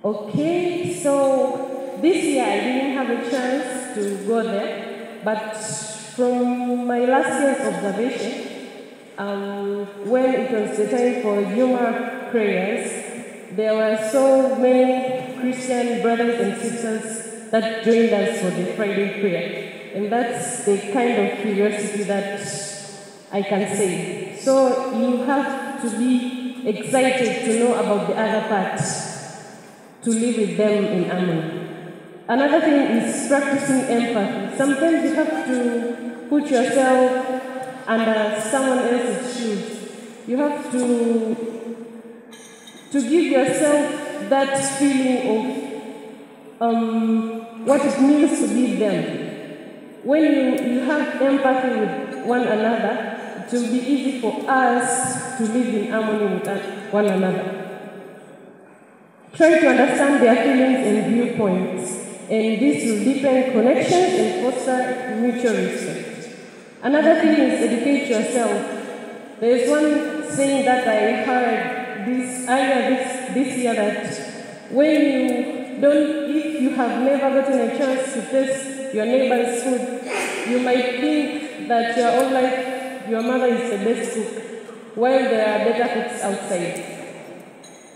Okay, so this year I didn't have a chance to go there, but from my last year's observation, when it was the time for Juma prayers, there were so many Christian brothers and sisters that joined us for the Friday prayer. And that's the kind of curiosity that I can say. So you have to be excited to know about the other part, to live with them in harmony. Another thing is practicing empathy. Sometimes you have to put yourself under someone else's shoes. You have to give yourself that feeling of what it means to be them. When you have empathy with one another, it will be easy for us to live in harmony with one another. Try to understand their feelings and viewpoints, and this will deepen connections and foster mutual respect. Another thing is educate yourself. There's one saying that I heard this year that if you have never gotten a chance to taste your neighbor's food, you might think that your own life, your mother is the best cook, while there are better cooks outside.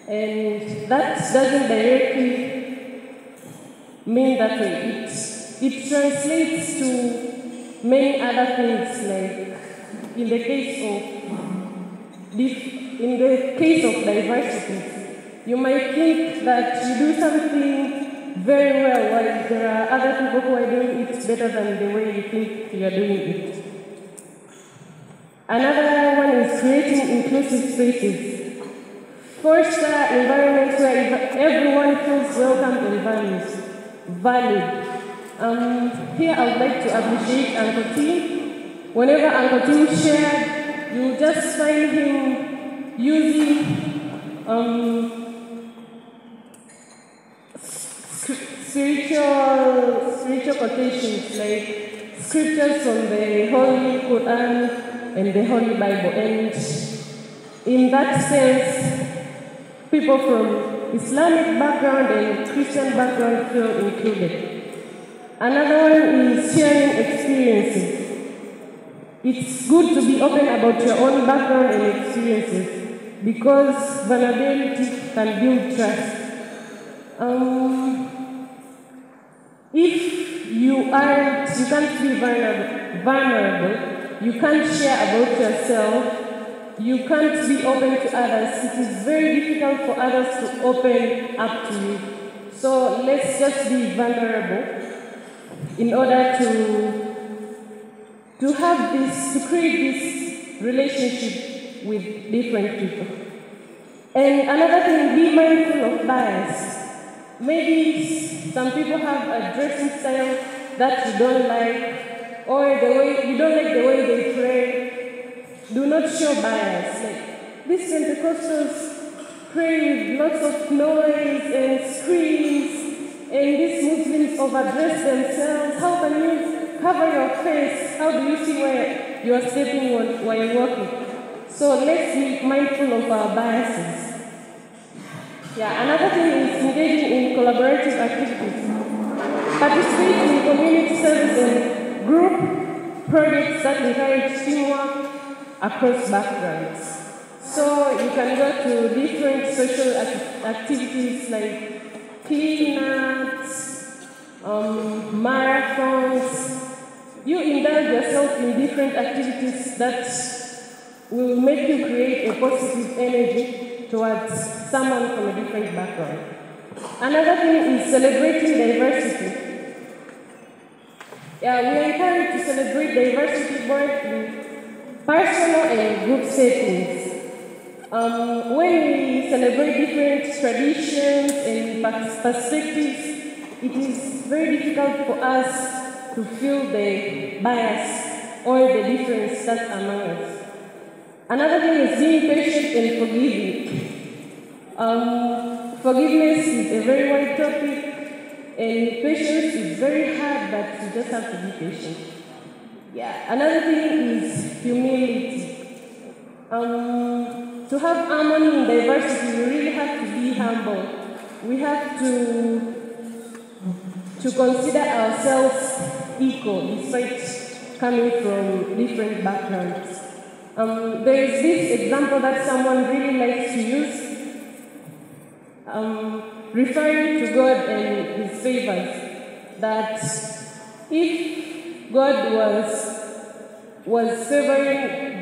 And that doesn't directly mean that way. It translates to many other things, like in the case of diversity, you might think that you do something very well while there are other people who are doing it better than the way you think you are doing it. Another one is creating inclusive spaces. Foster environments where everyone feels welcome and valued. Here I would like to appreciate Uncle Tim. Whenever Uncle Tim shared, you just find him using spiritual quotations like scriptures from the Holy Quran and the Holy Bible. And in that sense, people from Islamic background and Christian background feel included. Another one is sharing experiences. It's good to be open about your own background and experiences because vulnerability can build trust. If you can't be vulnerable, you can't share about yourself, you can't be open to others, it is very difficult for others to open up to you. So let's just be vulnerable in order to create this relationship with different people. And another thing, be mindful of bias. Maybe some people have a dressing style that you don't like, or you don't like the way they pray. Do not show bias. Like, these Pentecostals pray with lots of noise and screams, and these Muslims overdress themselves. How can you cover your face? How do you see where you are stepping while you're walking? So let's be mindful of our biases. Yeah, another thing is engaging in collaborative activities. Participate in community service and group projects that encourage teamwork across backgrounds. So you can go to different social activities like cleanups, marathons. You indulge yourself in different activities that will make you create a positive energy towards someone from a different background. Another thing is celebrating diversity. Yeah, we encourage to celebrate diversity both in personal and group settings. When we celebrate different traditions and perspectives, it is very difficult for us to feel the bias or the difference that's among us. Another thing is being patient and forgiving. Forgiveness is a very wide topic, and patience is very hard, but you just have to be patient. Yeah. Another thing is humility. To have harmony in diversity, you really have to be humble. we have to consider ourselves equal despite coming from different backgrounds. There is this example that someone really likes to use, referring to God and His favors, that if God was favoring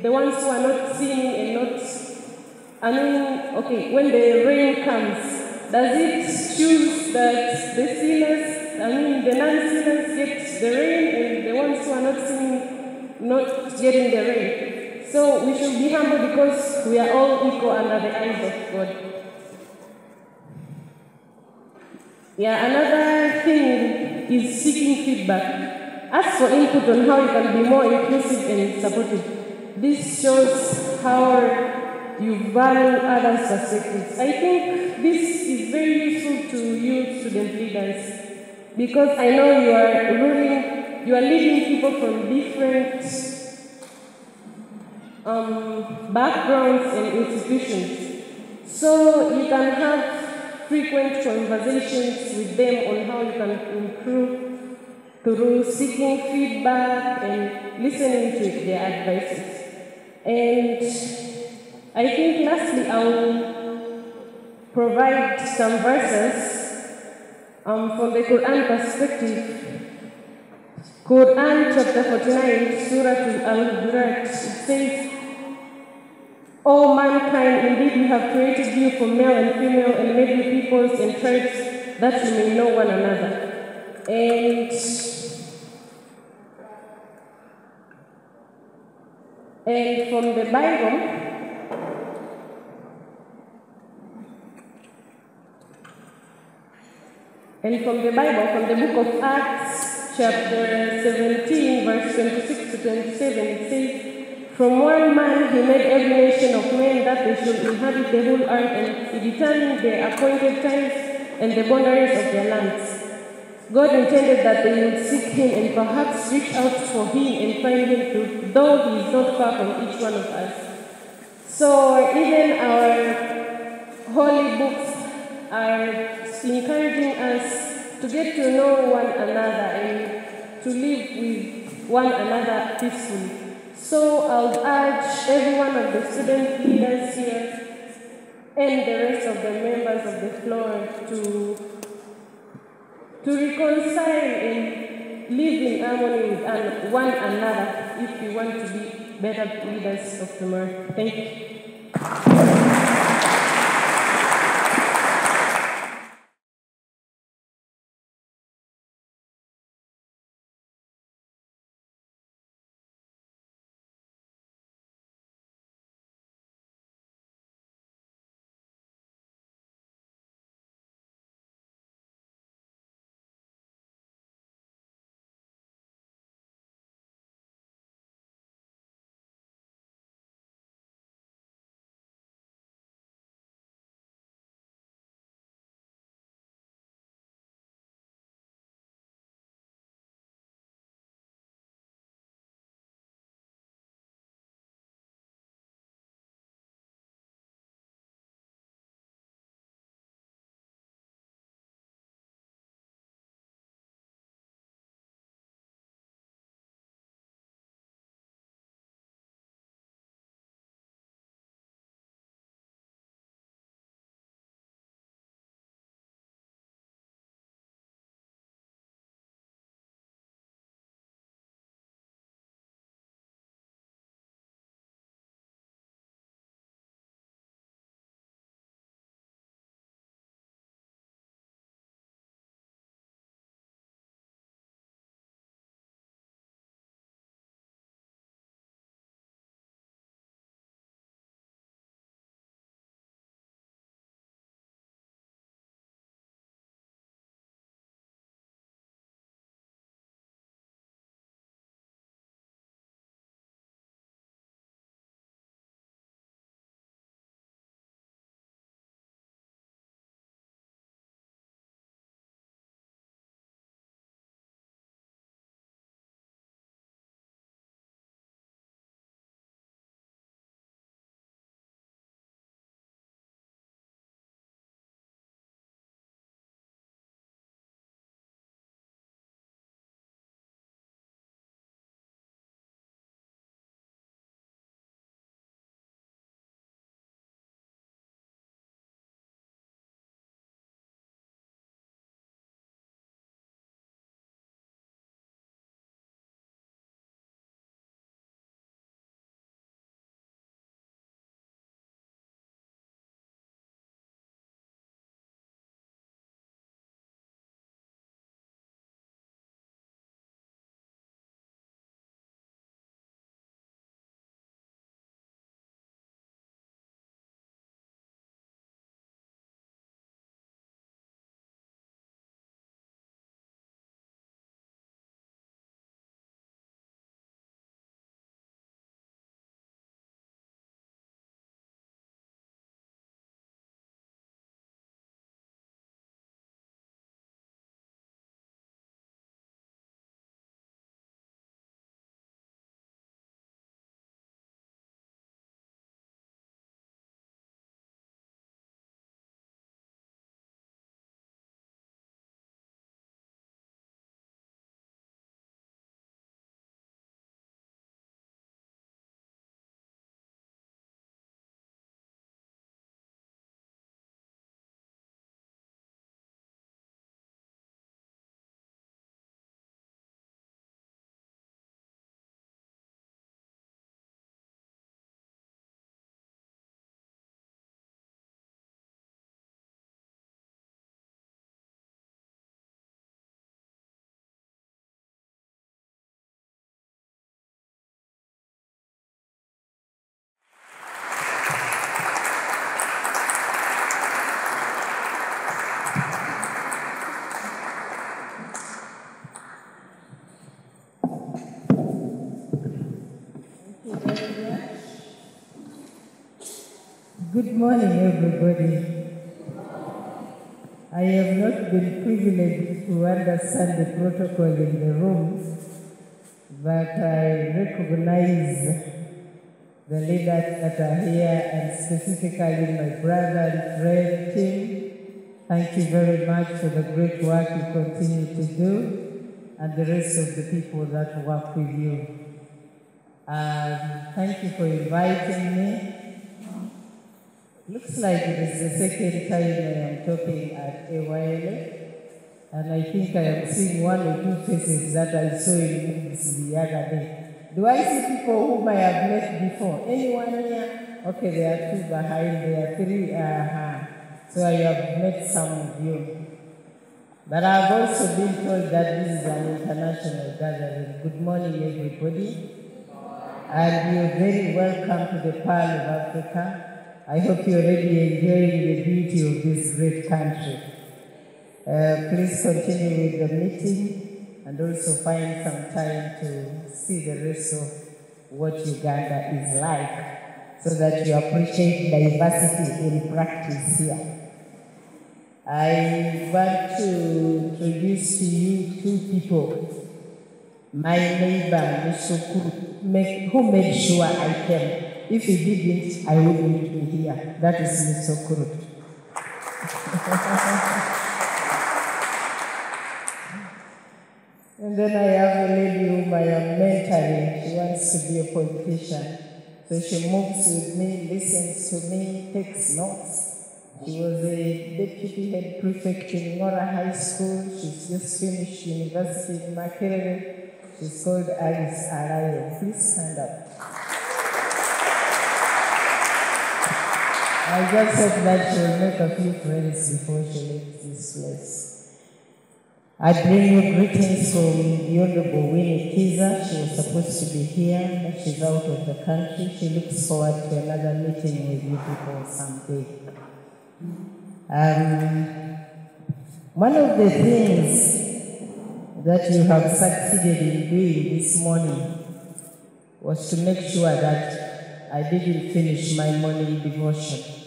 the ones who are not sinning and not, okay, when the rain comes, does it choose that the sinners, the non-sinners get the rain and the ones who are not sinning not getting the rain? So we should be humble because we are all equal under the eyes of God. Yeah, another thing is seeking feedback. Ask for input on how you can be more inclusive and supportive. This shows how you value others' perspectives. I think this is very useful to you student leaders because I know you are leading people from different backgrounds and institutions. So you can have frequent conversations with them on how you can improve through seeking feedback and listening to their advices. And I think lastly, I will provide some verses from the Quran perspective. Quran chapter 49, Surah Al-Hujurat, it says, "O mankind, indeed we have created you from male and female and made you peoples and tribes that you may know one another." And from the Bible, from the book of Acts, chapter 17, verse 26 to 27, it says, "From one man he made every nation of men that they should inhabit the whole earth, and he determined their appointed times and the boundaries of their lands. God intended that they would seek him and perhaps reach out for him and find him too, though he is not far from each one of us." So even our holy books are encouraging us to get to know one another and to live with one another peacefully. So I would urge every one of the student leaders here and the rest of the members of the floor to reconcile and live in harmony with one another if we want to be better leaders of tomorrow. Thank you. Good morning, everybody. I have not been privileged to understand the protocol in the room, but I recognize the leaders that are here, and specifically my brother and friend Tim. Thank you very much for the great work you continue to do, and the rest of the people that work with you. Thank you for inviting me. Looks like it is the second time I am talking at AYLF, and I think I am seeing one or two faces that I saw in movies the other day. Do I see people whom I have met before? Anyone here? Okay, there are two behind, there are three. So I have met some of you. But I've also been told that this is an international gathering. Good morning, everybody. And you're very welcome to the Pearl of Africa. I hope you're already enjoying the beauty of this great country. Please continue with the meeting and also find some time to see the rest of what Uganda is like so that you appreciate diversity in practice here. I want to introduce to you two people. My neighbor, Mr. Kuru, who made sure I came. If he didn't, I wouldn't be here. That is Mr. Kuru. And then I have a lady whom I am mentoring. She wants to be a politician. So she moves with me, listens to me, takes notes. She was a deputy head prefect in Ngora High School. She's just finished university in Makerere. She's called Alice Alaso. Please stand up. I just hope that she will make a few friends before she leaves this place. I bring you greetings from the Honorable Winnie Kiza. She was supposed to be here, but she's out of the country. She looks forward to another meeting with you people someday. One of the things that you have succeeded in doing this morning was to make sure that I didn't finish my morning devotion.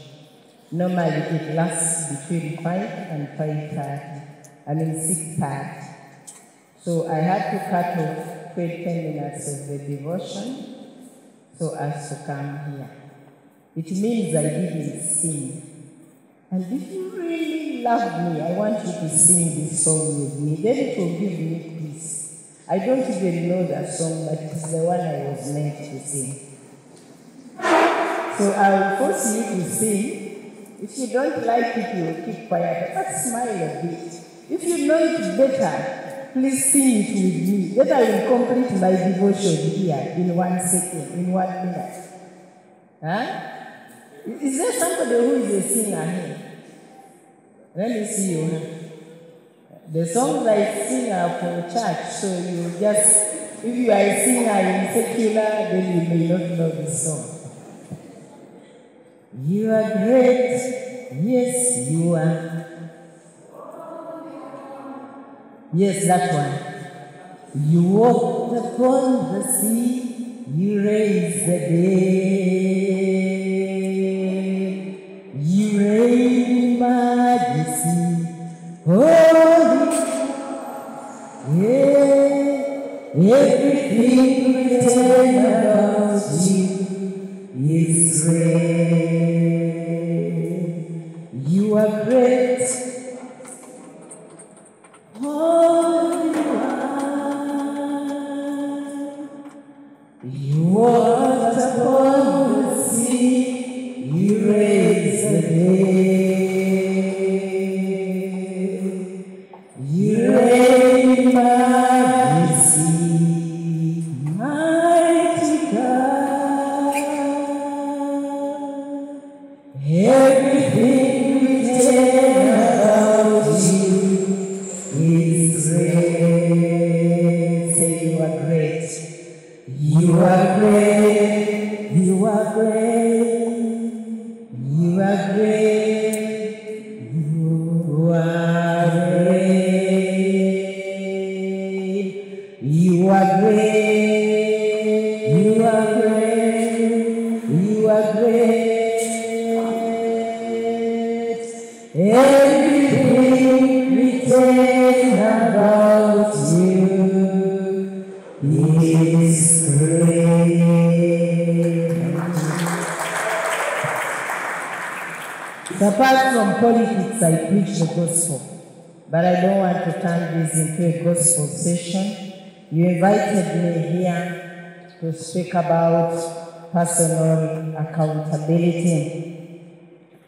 Normally it lasts between 5 and 5:30, 6:30. So I had to cut off 10 minutes of the devotion so as to come here. It means I didn't sing. And if you really love me, I want you to sing this song with me. Then it will give me peace. I don't even know that song, but it's the one I was meant to sing. So I will force you to sing. If you don't like it, you will keep quiet, but smile a bit. If you know it better, please sing it with me. Then I will complete my devotion here in 1 second, in 1 minute. Huh? Is there somebody who is a singer here? Let me see you. The songs I sing are for church, so you just, if you are a singer in secular, then you may not know the song. You are great, yes you are. Yes, that one. You walked upon the sea, you raised the dead. You reign in majesty, holy, yeah, everything written about you is great. You are great, holy one. You walked upon the sea, you raised the dead. You reign in majesty, mighty God. Everything written about you is great. Say you are great. You are great. You are great. You are great. You are great. You are great. You are great. You are great. apart from politics, I preach the gospel. But I don't want to turn this into a gospel session. You invited me here to speak about personal accountability.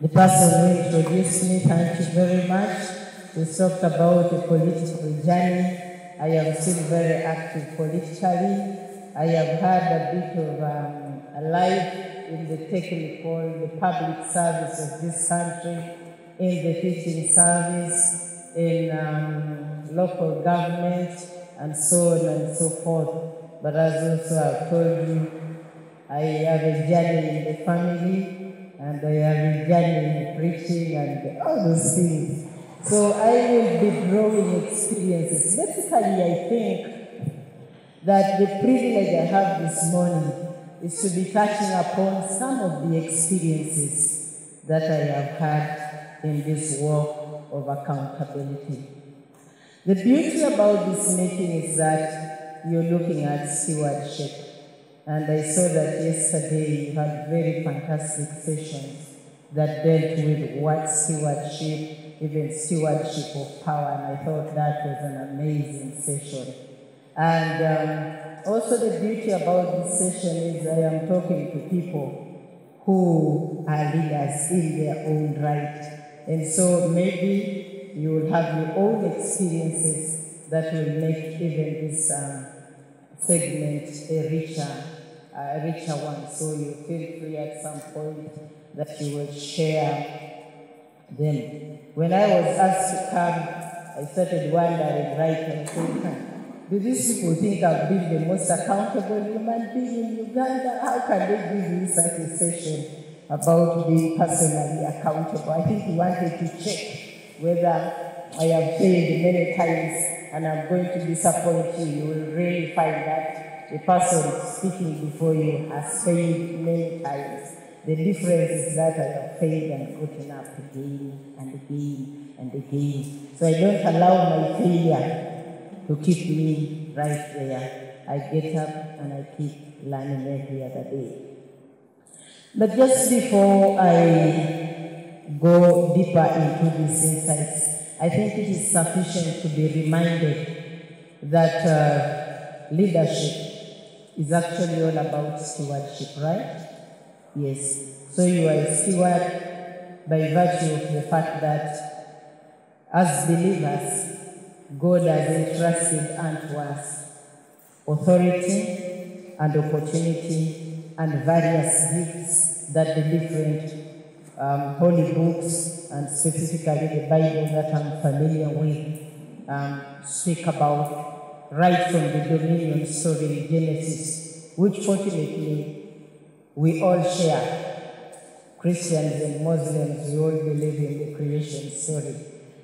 The person who introduced me, thank you very much. We talked about a political journey. I am still very active politically. I have had a bit of a life in the technical, the public service of this country, in the teaching service, in local government, and so on and so forth. But as also I've told you, I have a journey in the family, and I have a journey in preaching, and all those things. So I will be drawing experiences. Basically, I think that the privilege I have this morning is to be touching upon some of the experiences that I have had in this walk of accountability. The beauty about this meeting is that you're looking at stewardship. And I saw that yesterday you had very fantastic sessions that dealt with what stewardship, even stewardship of power, and I thought that was an amazing session. And also the beauty about this session is I am talking to people who are leaders in their own right. And so maybe you will have your own experiences that will make even this segment a richer one. So you feel free at some point that you will share them. When I was asked to come, I started wondering, right, and thinking, do these people think I've been the most accountable human being in Uganda? How can they give me such a session about being personally accountable? I think we wanted to check whether I have failed many times and I'm going to disappoint you. You will really find that the person speaking before you has failed many times. The difference is that I have failed and gotten up again and again and again. So I don't allow my failure to keep me right there. I get up and I keep learning every other day. But just before I go deeper into these insights, I think it is sufficient to be reminded that leadership is actually all about stewardship, right? Yes. So you are a steward by virtue of the fact that as believers, God has entrusted unto us authority and opportunity and various gifts that the different holy books and specifically the Bible that I'm familiar with speak about, right from the dominion story in Genesis, which fortunately we all share. Christians and Muslims, we all believe in the creation story.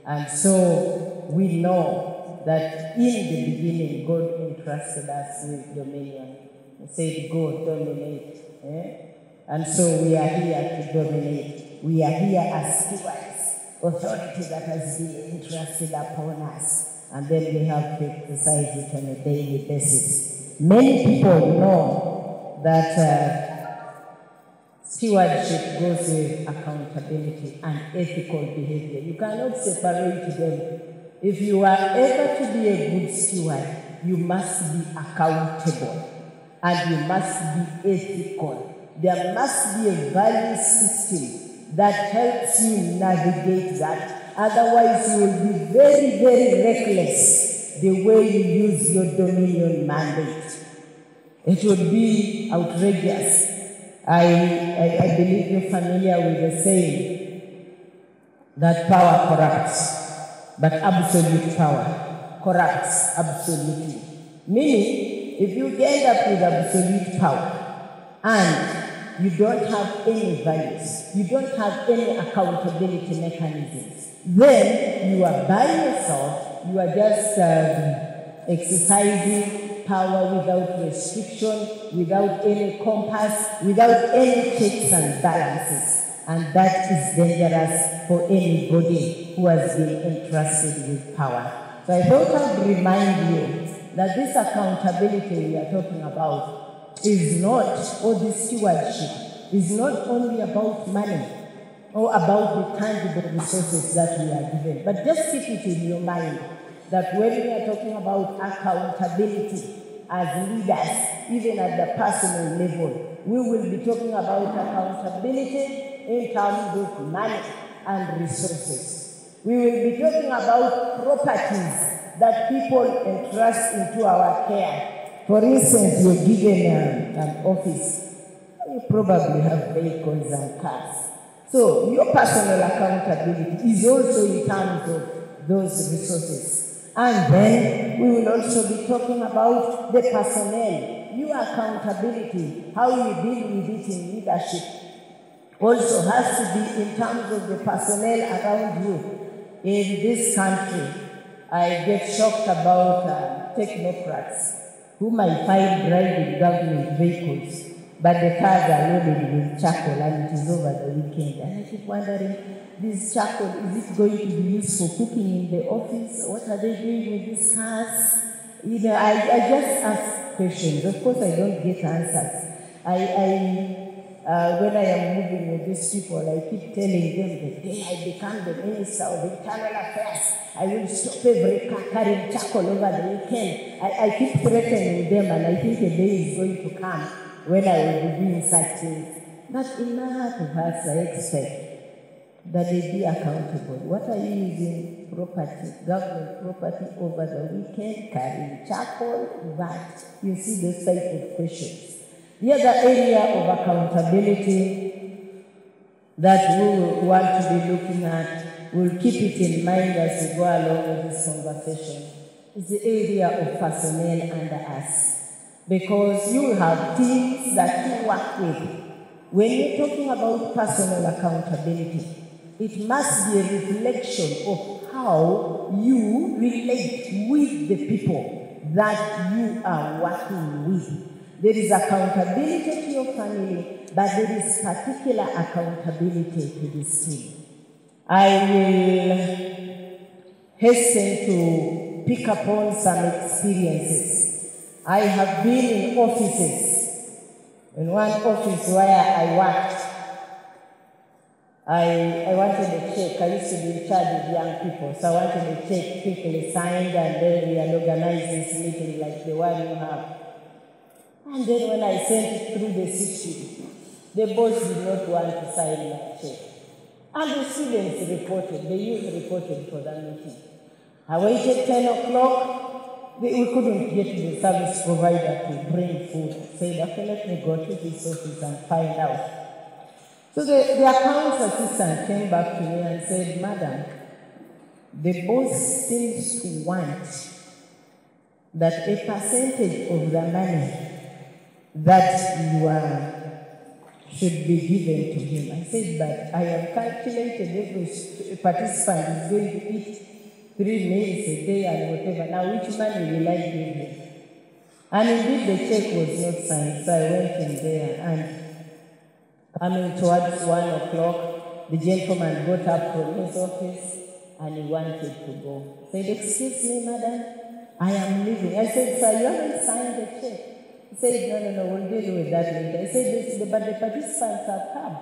And so we know that in the beginning, God entrusted us with dominion. He said, go dominate. And so we are here to dominate. We are here as stewards, authority that has been entrusted upon us. And then we have to exercise it on a daily basis. Many people know that stewardship goes with accountability and ethical behavior. You cannot separate them. If you are ever to be a good steward, you must be accountable and you must be ethical. There must be a value system that helps you navigate that. Otherwise, you will be very, very reckless the way you use your dominion mandate. It would be outrageous. I believe you're familiar with the saying that power corrupts, but absolute power corrupts absolutely. Meaning, if you end up with absolute power and you don't have any values, you don't have any accountability mechanisms, then you are by yourself, you are just exercising power without restriction, without any compass, without any checks and balances. And that is dangerous for anybody who has been entrusted with power. So I thought I'd remind you that this accountability we are talking about is not, or this stewardship, is not only about money. or about the tangible resources that we are given. But just keep it in your mind that when we are talking about accountability as leaders, even at the personal level, we will be talking about accountability in terms of money and resources. We will be talking about properties that people entrust into our care. For instance, you're given an office, you probably have vehicles and cars. So your personal accountability is also in terms of those resources. And then we will also be talking about the personnel, your accountability, how you deal with it in leadership. Also has to be in terms of the personnel around you. In this country, I get shocked about technocrats who might find driving government vehicles, but the cars are loaded with charcoal and it is over the weekend. And I keep wondering, this charcoal, is it going to be used for cooking in the office? What are they doing with these cars? You know, I just ask questions. Of course, I don't get answers. When I am moving with these people, I keep telling them the day I become the Minister of Internal Affairs, I will stop every car carrying charcoal over the weekend. I keep threatening them, and I think a day is going to come when I will be doing such things. But in my heart of hearts, I expect that they be accountable. What are you using property, government property over the weekend, carrying charcoal? But you see those type of questions. The other area of accountability that we will want to be looking at, we'll keep it in mind as we go along with this conversation, is the area of personnel under us. Because you have teams that you work with. When you're talking about personal accountability, it must be a reflection of how you relate with the people that you are working with. There is accountability to your family, but there is particular accountability to this team. I will hasten to pick upon some experiences. I have been in offices. In one office where I worked, I wanted a check. I used to be in charge of young people, so I wanted a check quickly signed, and then we will organize this meeting like the one you have. And then when I sent it through the system, the boss did not want to sign my check. And the students reported, the youth reported for the meeting. I waited 10 o'clock. We couldn't get the service provider to bring food. I said, okay, let me go to this office and find out. So the accounts assistant came back to me and said, Madam, the boss seems to want that a percentage of the money that you should be given to him. I said, but I have calculated every participant is going to eat 3 meals a day and whatever. Now, which money will I give him? And indeed, the check was not signed, so I went in there, and coming towards 1 o'clock, the gentleman got up from his office and he wanted to go. I said, excuse me, madam, I am leaving. I said, sir, you haven't signed the check. He said, no, we'll deal with that later. I said, but the participants have come.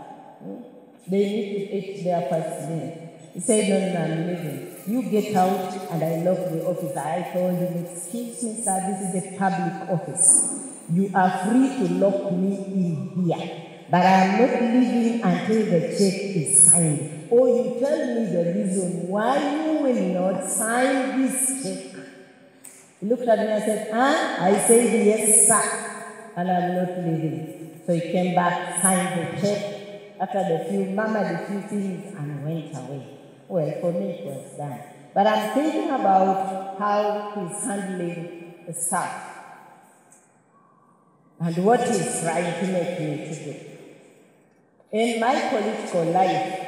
They need to eat their first meal. He said, no, I'm leaving. You get out, and I locked the office. I told him, excuse me, sir, this is a public office. You are free to lock me in here, but I am not leaving until the check is signed. Or you tell me the reason why you will not sign this check. He looked at me and said, I said, yes, sir, and I'm not leaving. So he came back, signed the check, after murmured a few things, and went away. Well, for me, it was done. But I'm thinking about how he's handling the staff and what he's trying to make me to do. In my political life,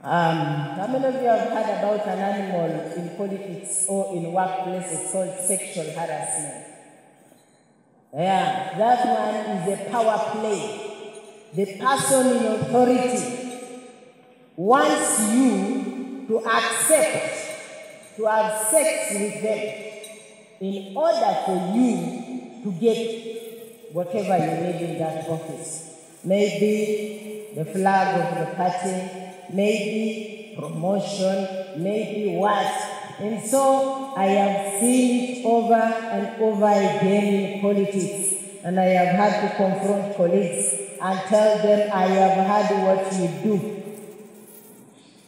how many of you have heard about an animal in politics or in workplaces called sexual harassment? Yeah, that one is a power play. The person in authority wants you to accept, to have sex with them in order for you to get whatever you need in that office. maybe the flag of the party, maybe promotion, maybe what. And so I have seen it over and over again in politics, and I have had to confront colleagues and tell them I have heard what you do.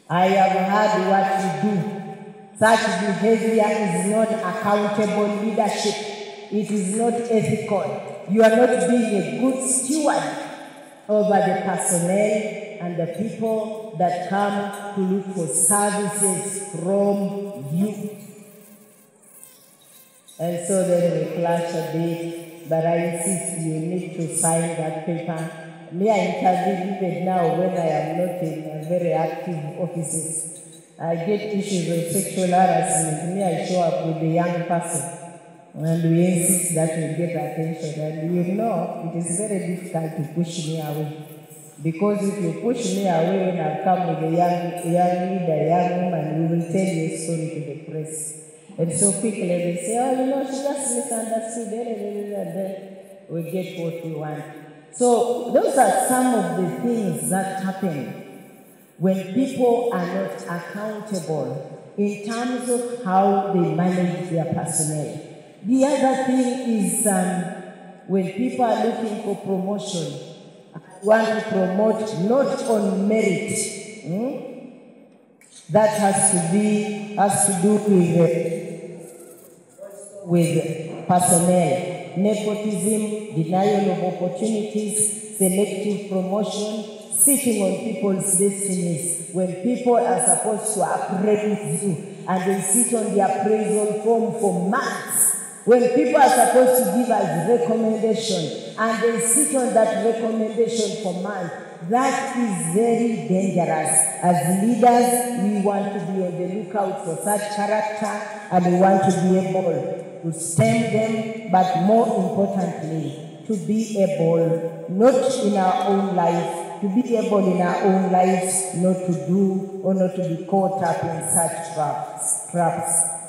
I have heard what you do. Such behavior is not accountable leadership. It is not ethical. You are not being a good steward over the personnel and the people that come to look for services from you. And so then we clash a bit, but I insist you need to sign that paper. Me, I intervene even now when I am not in very active offices. I get issues of sexual harassment. Me, I show up with a young person, and we insist that we get attention. And you know, it is very difficult to push me away. Because if you push me away when I come with a young leader, young woman, we will tell your story to the press. And so quickly they say, oh, you know, she just misunderstood, and then we get what we want. So those are some of the things that happen when people are not accountable in terms of how they manage their personnel. The other thing is when people are looking for promotion, want to promote not on merit. That has to do with personnel. Nepotism, denial of opportunities, selective promotion, sitting on people's destinies when people are supposed to appraise you and they sit on the appraisal form for months. When people are supposed to give us recommendation and they sit on that recommendation for months, that is very dangerous. As leaders, we want to be on the lookout for such character and we want to be able to stem them, but more importantly, to be able, not in our own life, to be able in our own lives not to do or not to be caught up in such traps.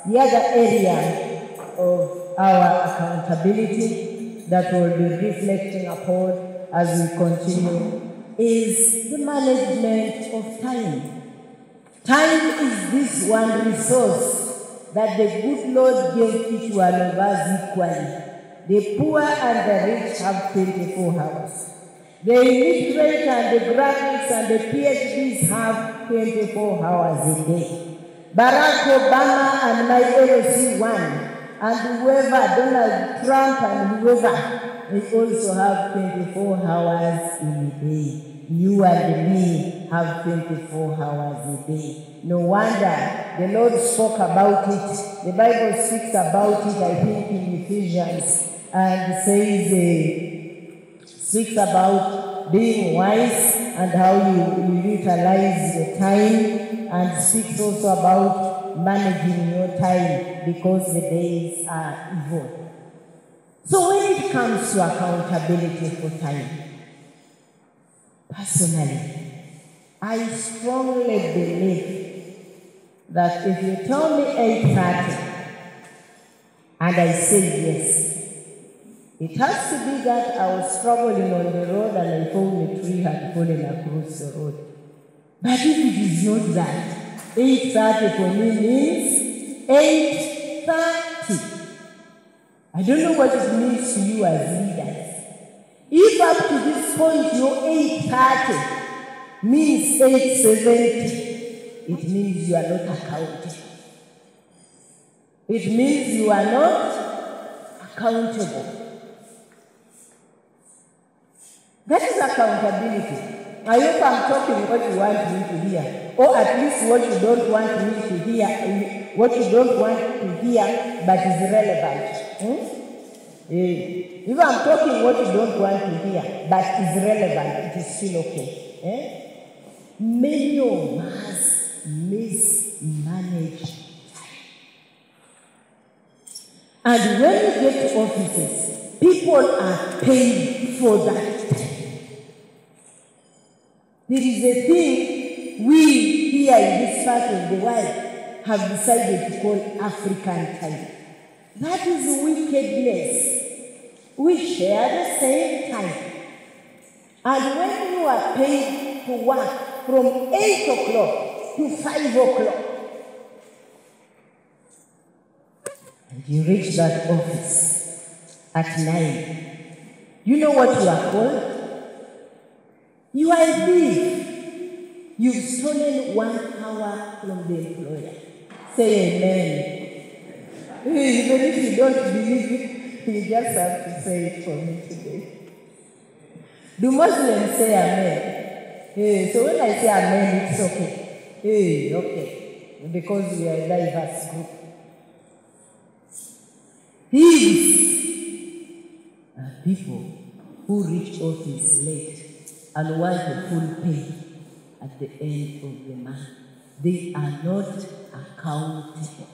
The other area of our accountability that we'll be reflecting upon as we continue is the management of time. Time is this one resource that the good Lord gave each one of us equally. The poor and the rich have 24 hours. The illiterate and the graduates and the PhDs have 24 hours a day. Barack Obama and my LOC one, and whoever, Donald Trump and whoever, they also have 24 hours in a day. You and me have 24 hours a day. No wonder the Lord spoke about it. The Bible speaks about it, I think, in Ephesians, and speaks about being wise and how you utilize the time, and speaks also about managing your time because the days are evil. So when it comes to accountability for time, personally, I strongly believe that if you tell me 8:30 and I say yes, it has to be that I was traveling on the road and I found a tree had fallen across the road. But if it is not that, 8:30 for me means 8:30. I don't know what it means to you as leaders. If up to this point your 8:30 means 8:70, it means you are not accountable. It means you are not accountable. That is accountability. I hope I'm talking what you want me to hear, or at least what you don't want me to hear, what you don't want to hear but is relevant. If I'm talking what you don't want to hear but is relevant, it is still okay. Many of us mismanage time. And when you get to offices, people are paid for that time. There is a thing we here in this part of the world have decided to call African time. That is wickedness. We share the same time. And when you are paid to work from 8 o'clock to 5 o'clock, and you reach that office at 9, you know what you are called? You are a thief. You've stolen 1 hour from the employer. Say amen. Even if you don't believe it, you just have to say it for me today. Do Muslims say amen? So when I say amen, it's okay. Okay. Because we are a diverse group. Thieves are people who reach office late and want the full pay at the end of the month. They are not accountable.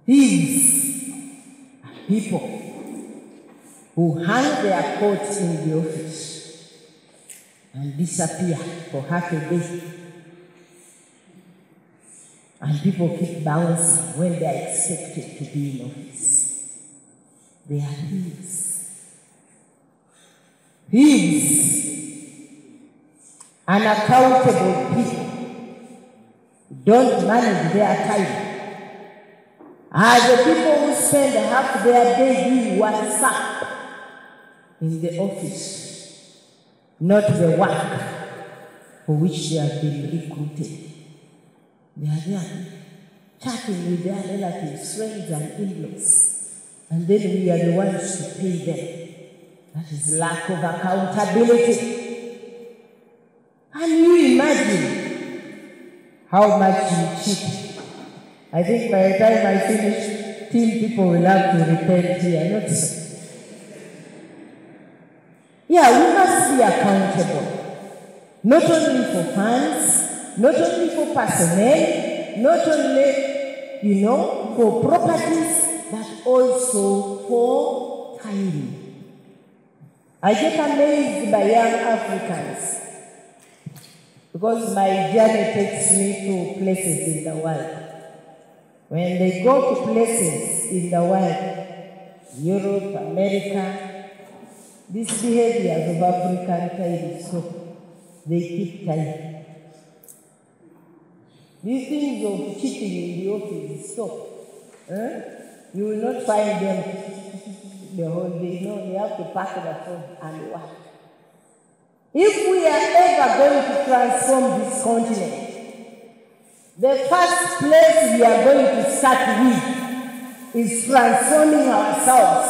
Thieves are people who hang their coats in the office and disappear for half a day. And people keep bouncing when they are expected to be in office. They are thieves. Thieves, unaccountable people, don't manage their time. Are the people who spend half their day doing WhatsApp in the office, not the work for which they have been recruited. They are there chatting with their relatives, friends, and in-laws, and then we are the ones to pay them. That is lack of accountability. And you imagine how much you cheat. I think by the time I finish, people will have to repent here, not so. Yeah, we must be accountable. Not only for funds, not only for personnel, not only, for properties, but also for time. I get amazed by young Africans because my journey takes me to places in the world. When they go to places in the world, Europe, America, these behaviors of African time stop. They keep time. These things of cheating in the office stop. You will not find them the whole day. No, they have to pack the phone and work. If we are ever going to transform this continent, the first place we are going to start with is transforming ourselves,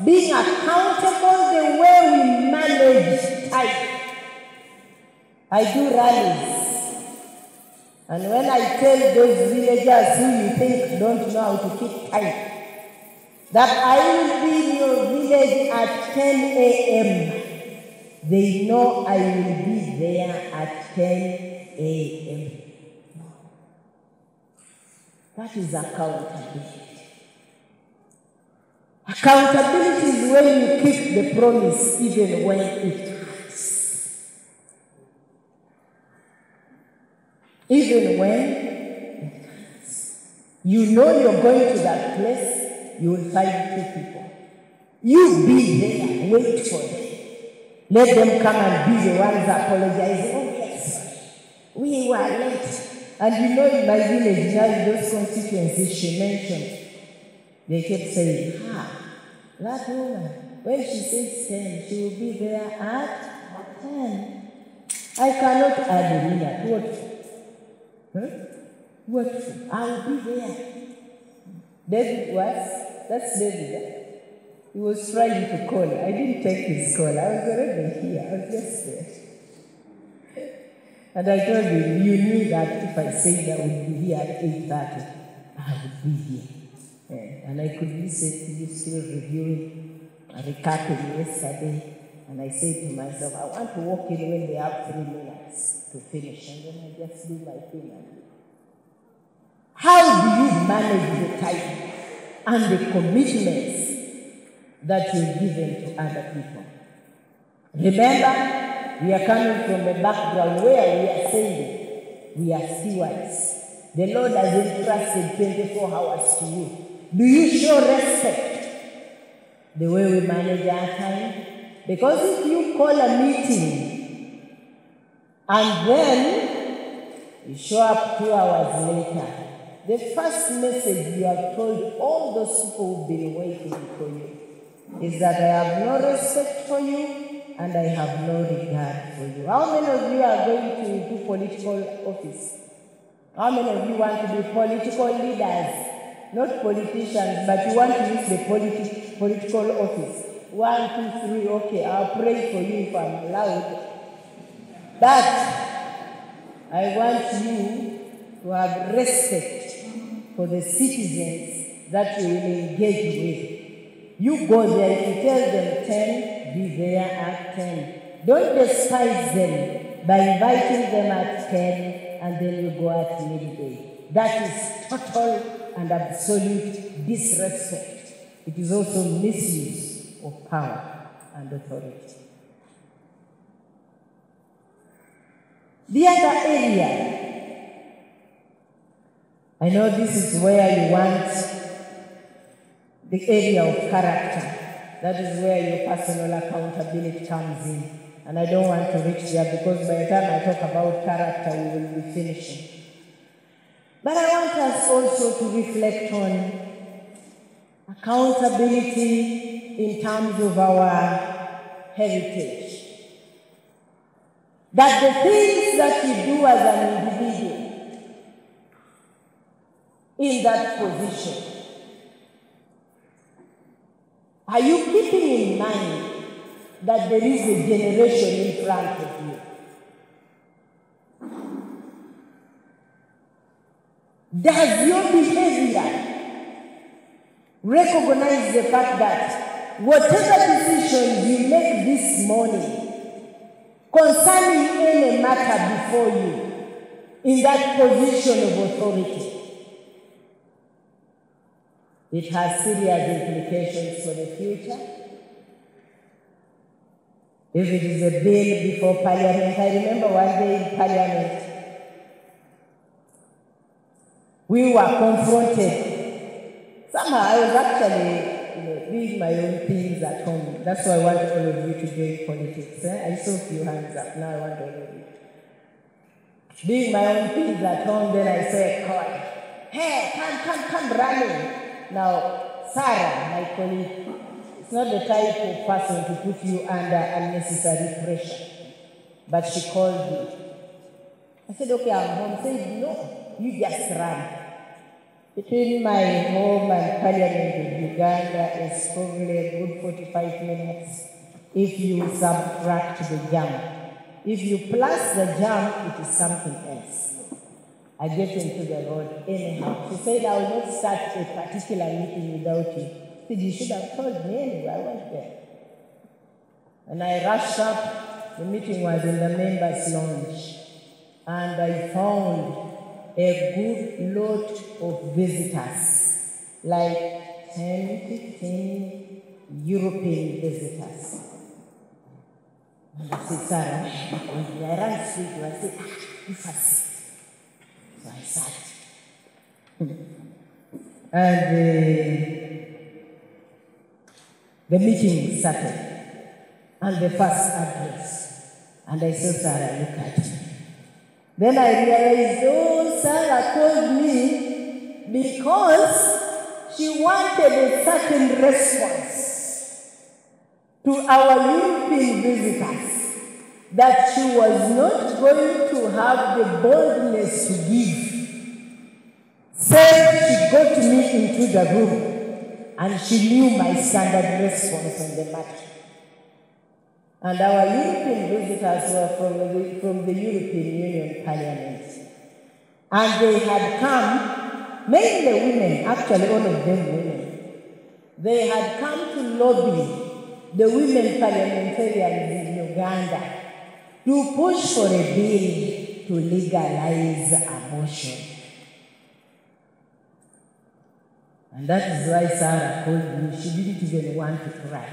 being accountable the way we manage time. I do rallies, and when I tell those villagers who you think don't know how to keep time, that I will be in your village at 10 a.m., they know I will be there at 10 a.m. That is accountability. Accountability is when you keep the promise even when it hurts. Even when it hurts. You know you're going to that place, you will find 2 people. You be there, wait for them. Let them come and be the ones apologizing. Oh yes, we were late. And in my village, now in those constituencies she mentioned, they kept saying, that woman, when she says 10, she will be there at 10. I cannot add in that. What? I'll be there. David that's David. He was trying to call. I didn't take his call. I was already here. I was just there. And I told him, you knew that if I said I would be here at 8:30, I would be here. Yeah. And I could listen to you still reviewing, recapping yesterday. And I said to myself, I want to walk in when they have 3 minutes to finish. And then I just do my thing. How do you manage the time and the commitments that you've given to other people? Remember, we are coming from a background where we are saying we are stewards. The Lord has entrusted 24 hours to you. Do you show respect? The way we manage our time, Because if you call a meeting and then you show up 2 hours later, the first message you have told all those people who've been waiting for you is that I have no respect for you and I have no regard for you. How many of you are going to do political office? How many of you want to be political leaders? Not politicians, but you want to use the political office. 1, 2, 3, okay, I'll pray for you if I'm allowed. But I want you to have respect for the citizens that you will engage with. You go there, if you tell them 10, be there at 10. Don't despise them by inviting them at 10 and then you go at midday. That is total and absolute disrespect. It is also misuse of power and authority. The other area, I know this is where you want the area of character. That is where your personal accountability comes in. And I don't want to reach there because by the time I talk about character, we will be finishing. But I want us also to reflect on accountability in terms of our heritage. That the things that you do as an individual in that position, are you keeping in mind that there is a generation in front of you? Does your behavior recognize the fact that whatever decisions you make this morning concerning any matter before you in that position of authority, it has serious implications for the future? If it is a bill before Parliament, I remember one day in Parliament, we were confronted. Somehow I was actually doing my own things at home. That's why I want all of you to join politics. I saw a few hands up. Now I want all of you. Doing my own things at home, then I saw a call. Hey, come running. Now, Sarah, my colleague, is not the type of person to put you under unnecessary pressure. But she called me. I said, okay, I'm home. She said, no, you just run. Between my home and Parliament in Uganda is probably a good 45 minutes if you subtract the jam. If you plus the jam, it is something else. I get into the road anyhow. She said, I will not start a particular meeting without you. She said, you should have told me anyway. I went there. And I rushed up. The meeting was in the members' lounge. And I found a good lot of visitors, like 10, 15 European visitors. And I said, Sarah, I ran straight to her. I said, you fast. So I sat. And the meeting started. And the first address. And I said, Sarah, look at me. Then I realized, oh, Sarah called me because she wanted a certain response to our European visitors that she was not going to have the boldness to give. Said she got me into the room and she knew my standard response on the matter. And our European visitors were from the European Union Parliament. And they had come, mainly women, actually all of them women. They had come to lobby the women parliamentarians in Uganda to push for a bill to legalize abortion. And that is why Sarah called me. She didn't even want to cry.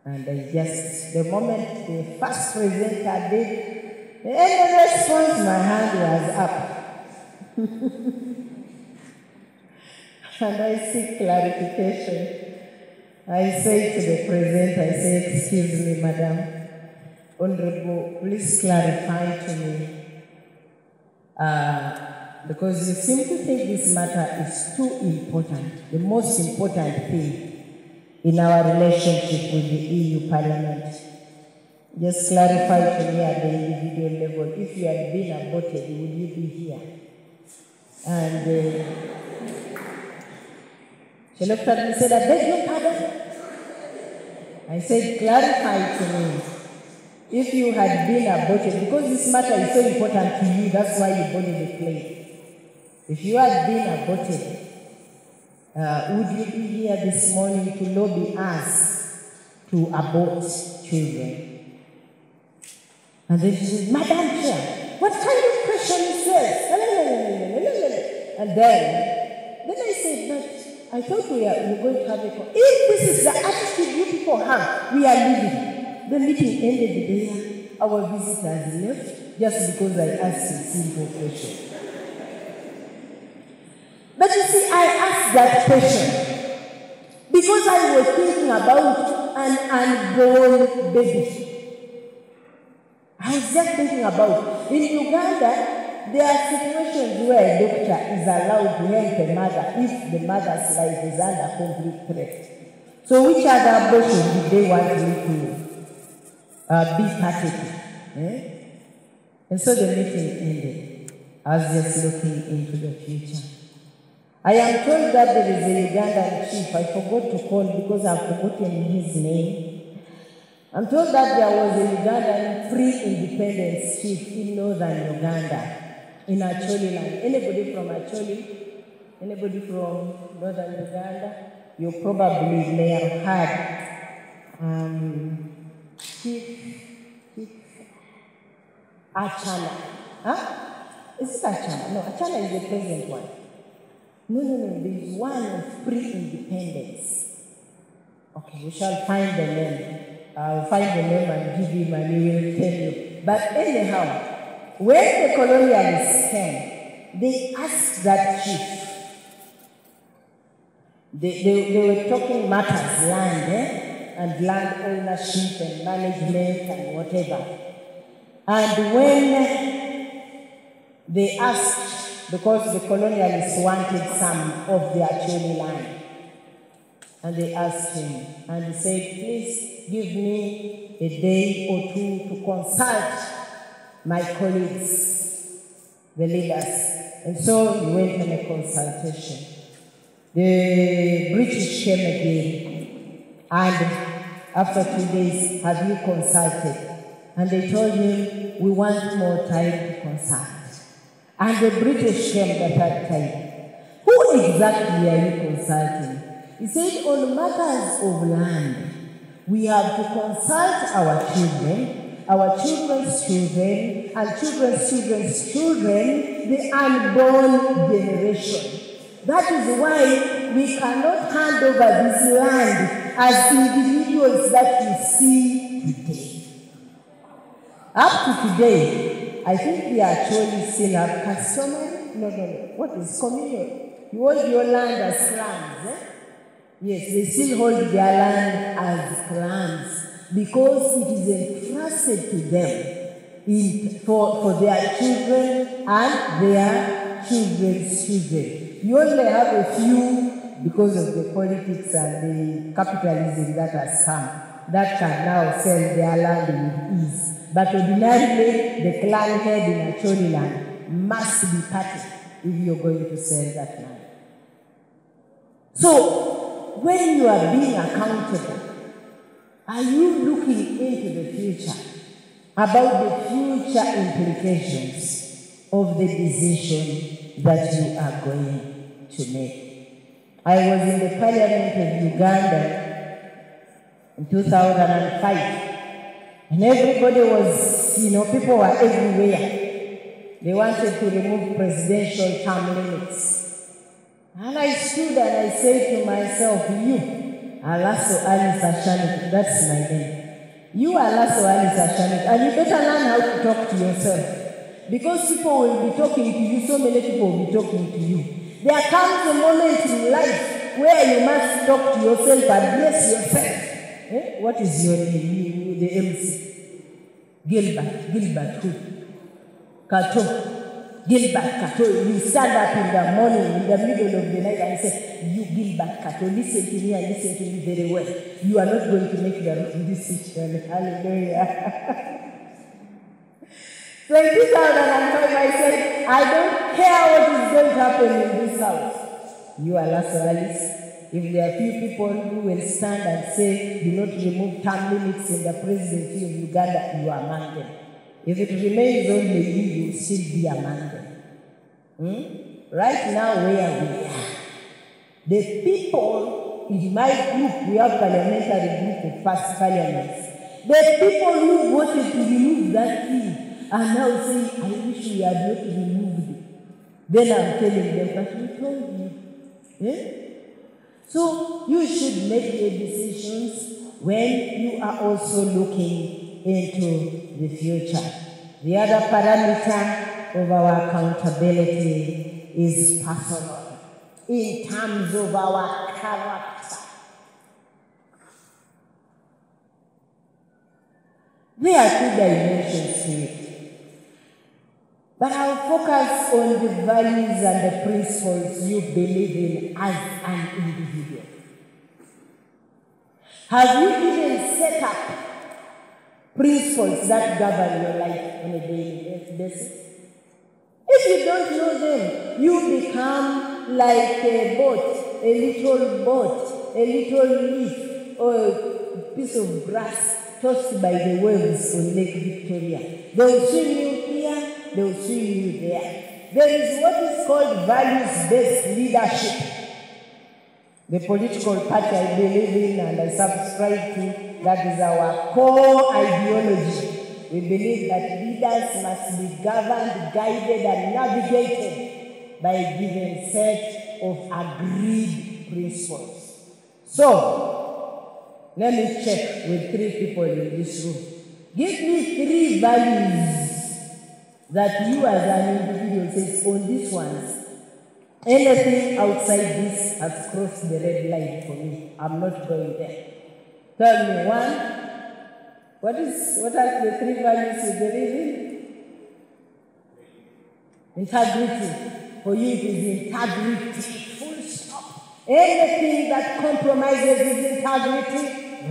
And I just, the moment the first presenter did, any response, my hand was up. And I seek clarification. I say to the presenter, I say, excuse me, Madam, Honorable, please clarify to me, because you seem to think this matter is too important, the most important thing in our relationship with the EU Parliament. Just clarify to me at the individual level, if you had been aborted, would you be here? And she looked at me and said, I beg your pardon. I said, clarify to me, if you had been aborted, because this matter is so important to you, that's why you boarded the plane. If you had been aborted, would you be here this morning to lobby us to abort children? And then she said, Madam Chair, what kind of question is this? And then I said, but I thought we were going to have a call. If this is the attitude you people have, we are leaving. The meeting ended there. Our visitors left just because I asked a simple question. But you see, I asked that question because I was thinking about an unborn baby. I was just thinking about, in Uganda, there are situations where a doctor is allowed to help a mother if the mother's life is under complete threat. So which other abortion did they want me to be partaking? And so the meeting ended. I was just looking into the future. I am told that there is a Ugandan chief. I forgot to call because I've forgotten his name. I'm told that there was a Ugandan pre-independence chief in northern Uganda, in Acholi land. Anybody from Acholi? Anybody from northern Uganda? You probably may have heard Chief Achana. Huh? Is it Achana? No, Achana is the present one. No, there is one of pre-independence. Okay, we shall find the name. I'll find the name and give him and he will tell you. But anyhow, when the colonialists came, they asked that chief. They were talking matters, land, and land ownership and management and whatever. And when they asked, because the colonialists wanted some of their Acholi land, and they asked him, and he said, please give me a day or two to consult my colleagues, the leaders. And so he went on a consultation. The British came again, and after 2 days, have you consulted? And they told him, we want more time to consult. And the British came the third time. Who exactly are you consulting? He said, on matters of land, we have to consult our children, our children's children, and children's children's children, the unborn generation. That is why we cannot hand over this land as individuals that you see today. Up to today, I think we actually still have customary. No. What is communal? You hold your land as clans, Yes, they still hold their land as clans because it is entrusted to them for their children and their children's children. You only have a few because of the politics and the capitalism that has come that can now sell their land with ease. But ordinarily, the clan head in Acholi land must be parted if you're going to sell that land. So, when you are being accountable, are you looking into the future about the future implications of the decision that you are going to make? I was in the Parliament of Uganda in 2005, and everybody was, people were everywhere. They wanted to remove presidential term limits. And I stood and I said to myself, you, Alice Alaso, that's my name. You, Alice Alaso, and you better learn how to talk to yourself. Because people will be talking to you, so many people will be talking to you. There comes a moment in life where you must talk to yourself, address yourself. What is your name? The MC. Gilbert who? Kato. Gilbert Kato, you stand up in the morning, in the middle of the night and say, you Gilbert Kato, listen to me and listen to me very well. You are not going to make the wrong decision. Hallelujah. So in 2005, I said, I don't care what is going to happen in this house. You Alaso Alice, if there are few people who will stand and say, do not remove term limits in the presidency of Uganda, you are among them. If it remains only you, you will still be among them. Right now, where we are, the people in my group, we have parliamentary group of past parliaments. The people who voted to remove that thing are now saying, I wish we had not removed it. Then I'm telling them, but we told you. So you should make your decisions when you are also looking into the future. The other parameter of our accountability is personal, in terms of our character. There are two dimensions to it. But I'll focus on the values and the principles you believe in as an individual. Have you even set up principles that govern your life on a daily basis? If you don't know them, you become like a boat, a little leaf, or a piece of grass tossed by the waves on Lake Victoria. They will swim you here, they will swim you there. There is what is called values-based leadership. The political party I believe in and I subscribe to, that is our core ideology. We believe that leaders must be governed, guided, and navigated by a given set of agreed principles. So, let me check with 3 people in this room. Give me 3 values that you as an individual says, on these ones, anything outside this has crossed the red line for me. I'm not going there. Tell me 1. What are the 3 values you believe in? Integrity. For you it is integrity. Full stop. Anything that compromises his integrity,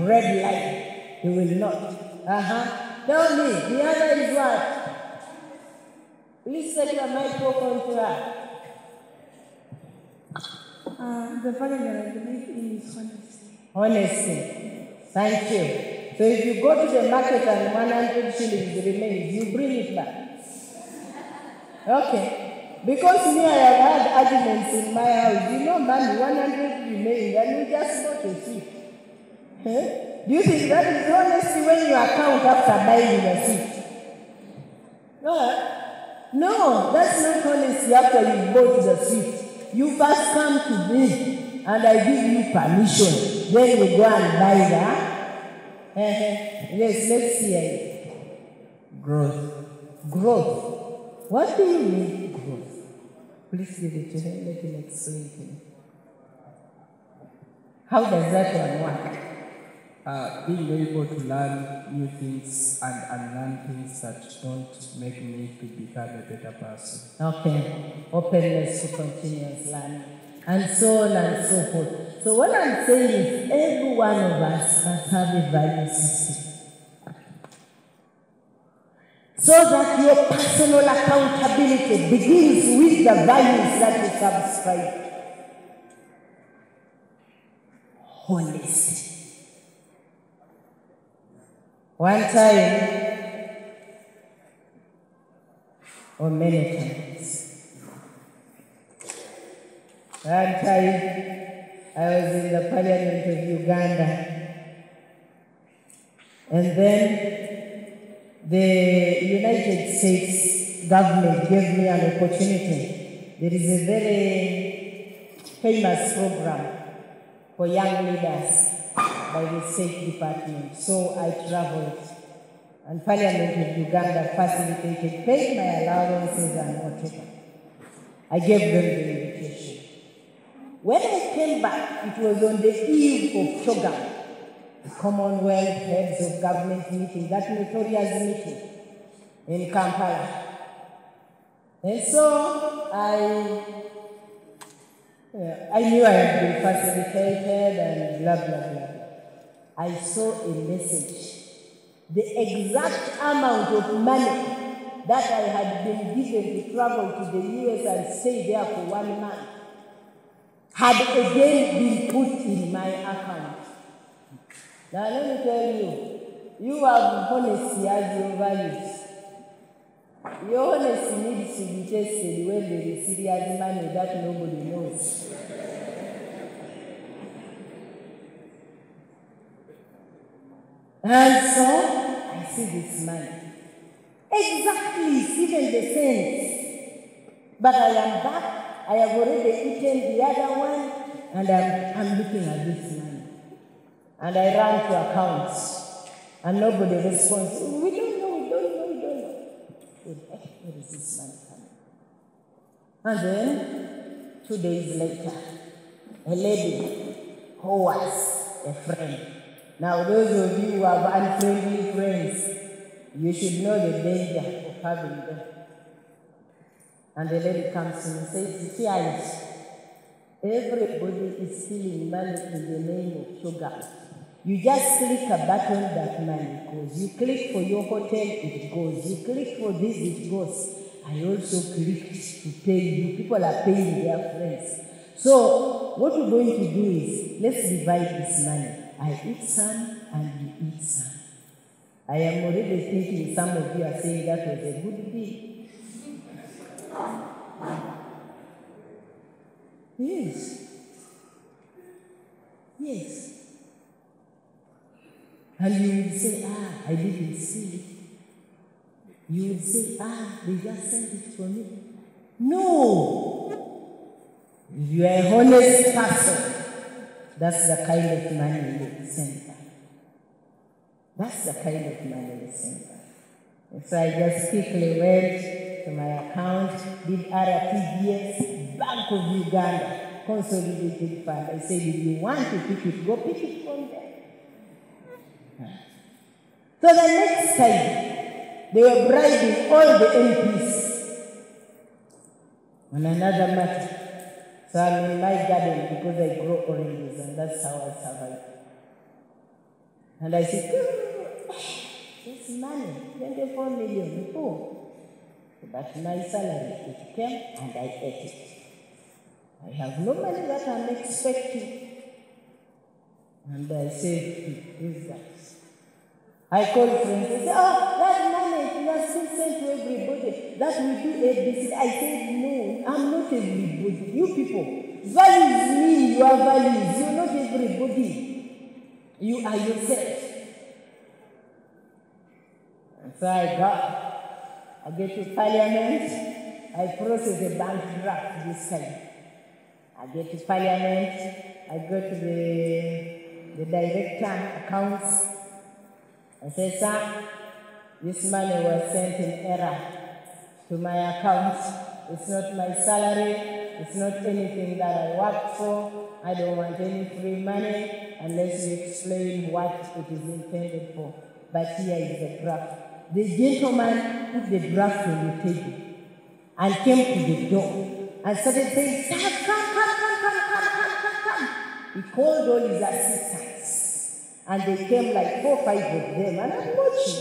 red line. He will not. Tell me, the other is what? Please set your microphone to her. The value that I believe in is honesty. Honesty. Thank you. So if you go to the market and 100 shillings remains, you bring it back. Okay. Because me, I have had arguments in my house. You know, money, 100 remains, and you just bought a seat. Do you think that is honesty when you account after buying the seat? No, that's not honesty after you bought the seat. You first come to me, and I give you permission. Then you go and buy that. Yes, let's see it. Growth. What do you mean growth? Please give it to him. Let him explain to me. How does that one work? Being able to learn new things and unlearn things that don't make me to become a better person. Okay. Openness to continuous learning. And so on and so forth. So what I'm saying is every one of us must have a value system. So that your personal accountability begins with the values that you subscribe. Honesty. One time, or many times. One time, I was in the Parliament of Uganda, and then the United States government gave me an opportunity. There is a very famous program for young leaders by the State Department. So I traveled, and Parliament of Uganda facilitated, paid my allowances and whatever. I gave them the invitation. When I came back, it was on the eve of Chogam, the Commonwealth Heads of Government meeting, that notorious meeting in Kampala. And so I knew I had been facilitated and blah, blah, blah. I saw a message. The exact amount of money that I had been given to travel to the US and stay there for 1 month had again been put in my account. Now let me tell you, you have honesty as your values. Your honesty needs to be tested when there is serious money that nobody knows. And so, I see this money. Exactly, even the cents. But I am back, I have already eaten the other one, and I'm looking at this money. And I ran to accounts, and nobody responds. We don't know. Where is this money coming? And then, 2 days later, a lady who was a friend. Now, those of you who have unfriendly friends, you should know the danger of having them. And the lady comes to me and says, "See, Alice, everybody is stealing money in the name of sugar. You just click a button, that money goes. You click for your hotel, it goes. You click for this, it goes. I also clicked to pay you. People are paying their friends. So what we're going to do is, let's divide this money. I eat some and you eat some." I am already thinking some of you are saying that was a good deal. Yes. Yes. And you would say, I didn't see it. You would say, they just sent it for me. No! If you are a honest person, that's the kind of money you send back. That's the kind of money you send back. And so I just quickly went to my account, did RTGS, Bank of Uganda, Consolidated Fund. I said, if you want to pick it, go pick it from there. So the next time, they were bribing all the MPs on another matter. So I'm in my garden because I grow oranges, and that's how I survive. And I said, this money, 24 million, oh. But my salary, it came and I ate it. I have no money that I'm expecting. And I said, who's that? I called friends and said, that money, you have been sent to everybody. That will do ABC. I said, no, I'm not everybody. You people, values mean you are values. You're not everybody. You are yourself. And so I get to Parliament. I process a bank draft this time. I get to Parliament. I go to the director accounts. I say, sir, this money was sent in error to my account. It's not my salary. It's not anything that I worked for. I don't want any free money unless you explain what it is intended for. But here is the draft. The gentleman put the draft on the table and came to the door and started saying, sir, come. He called all his assistants. And they came like 4 or 5 of them, and I'm watching.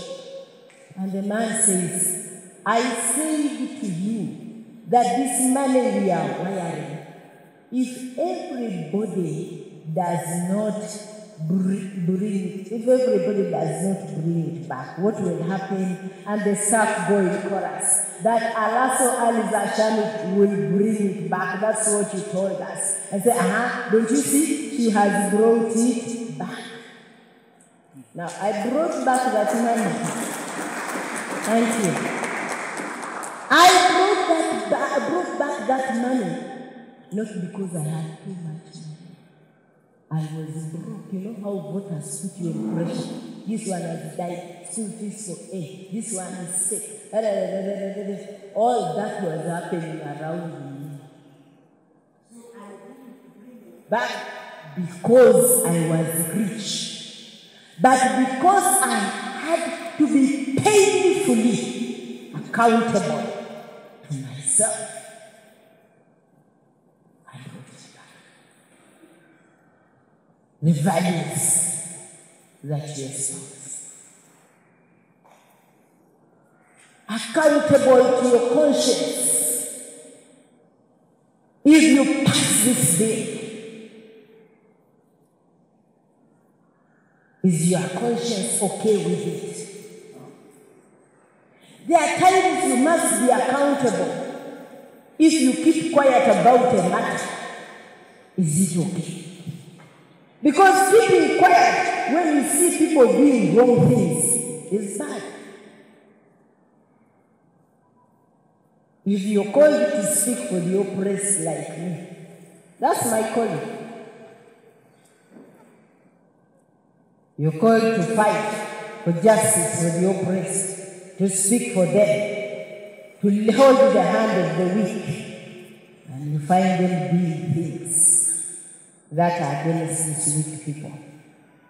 And the man says, I said to you that this money we are wiring, if everybody does not bring it back, what will happen? And the staff go in chorus, that Alaso Alice Alaso will bring it back. That's what you told us. I said, don't you see? She has brought it back. Now, I brought back that money. Thank you. I brought back that money, not because I had too much money. I was broke. You know how voters put you in pressure. This one has died, school fees for A. This one is sick. All that was happening around me. So I didn't bring but because I was rich, but because I had to be painfully accountable to myself. I wrote it down. The values that you espouse. Accountable to your conscience. If you pass this bill, is your conscience okay with it? There are times you must be accountable. If you keep quiet about a matter, is it okay? Because keeping quiet when you see people doing wrong things is bad. If you're called to speak for the oppressed like me, that's my calling. You're called to fight for justice for the oppressed, to speak for them, to hold the hand of the weak, and you find them doing things that are against these weak people.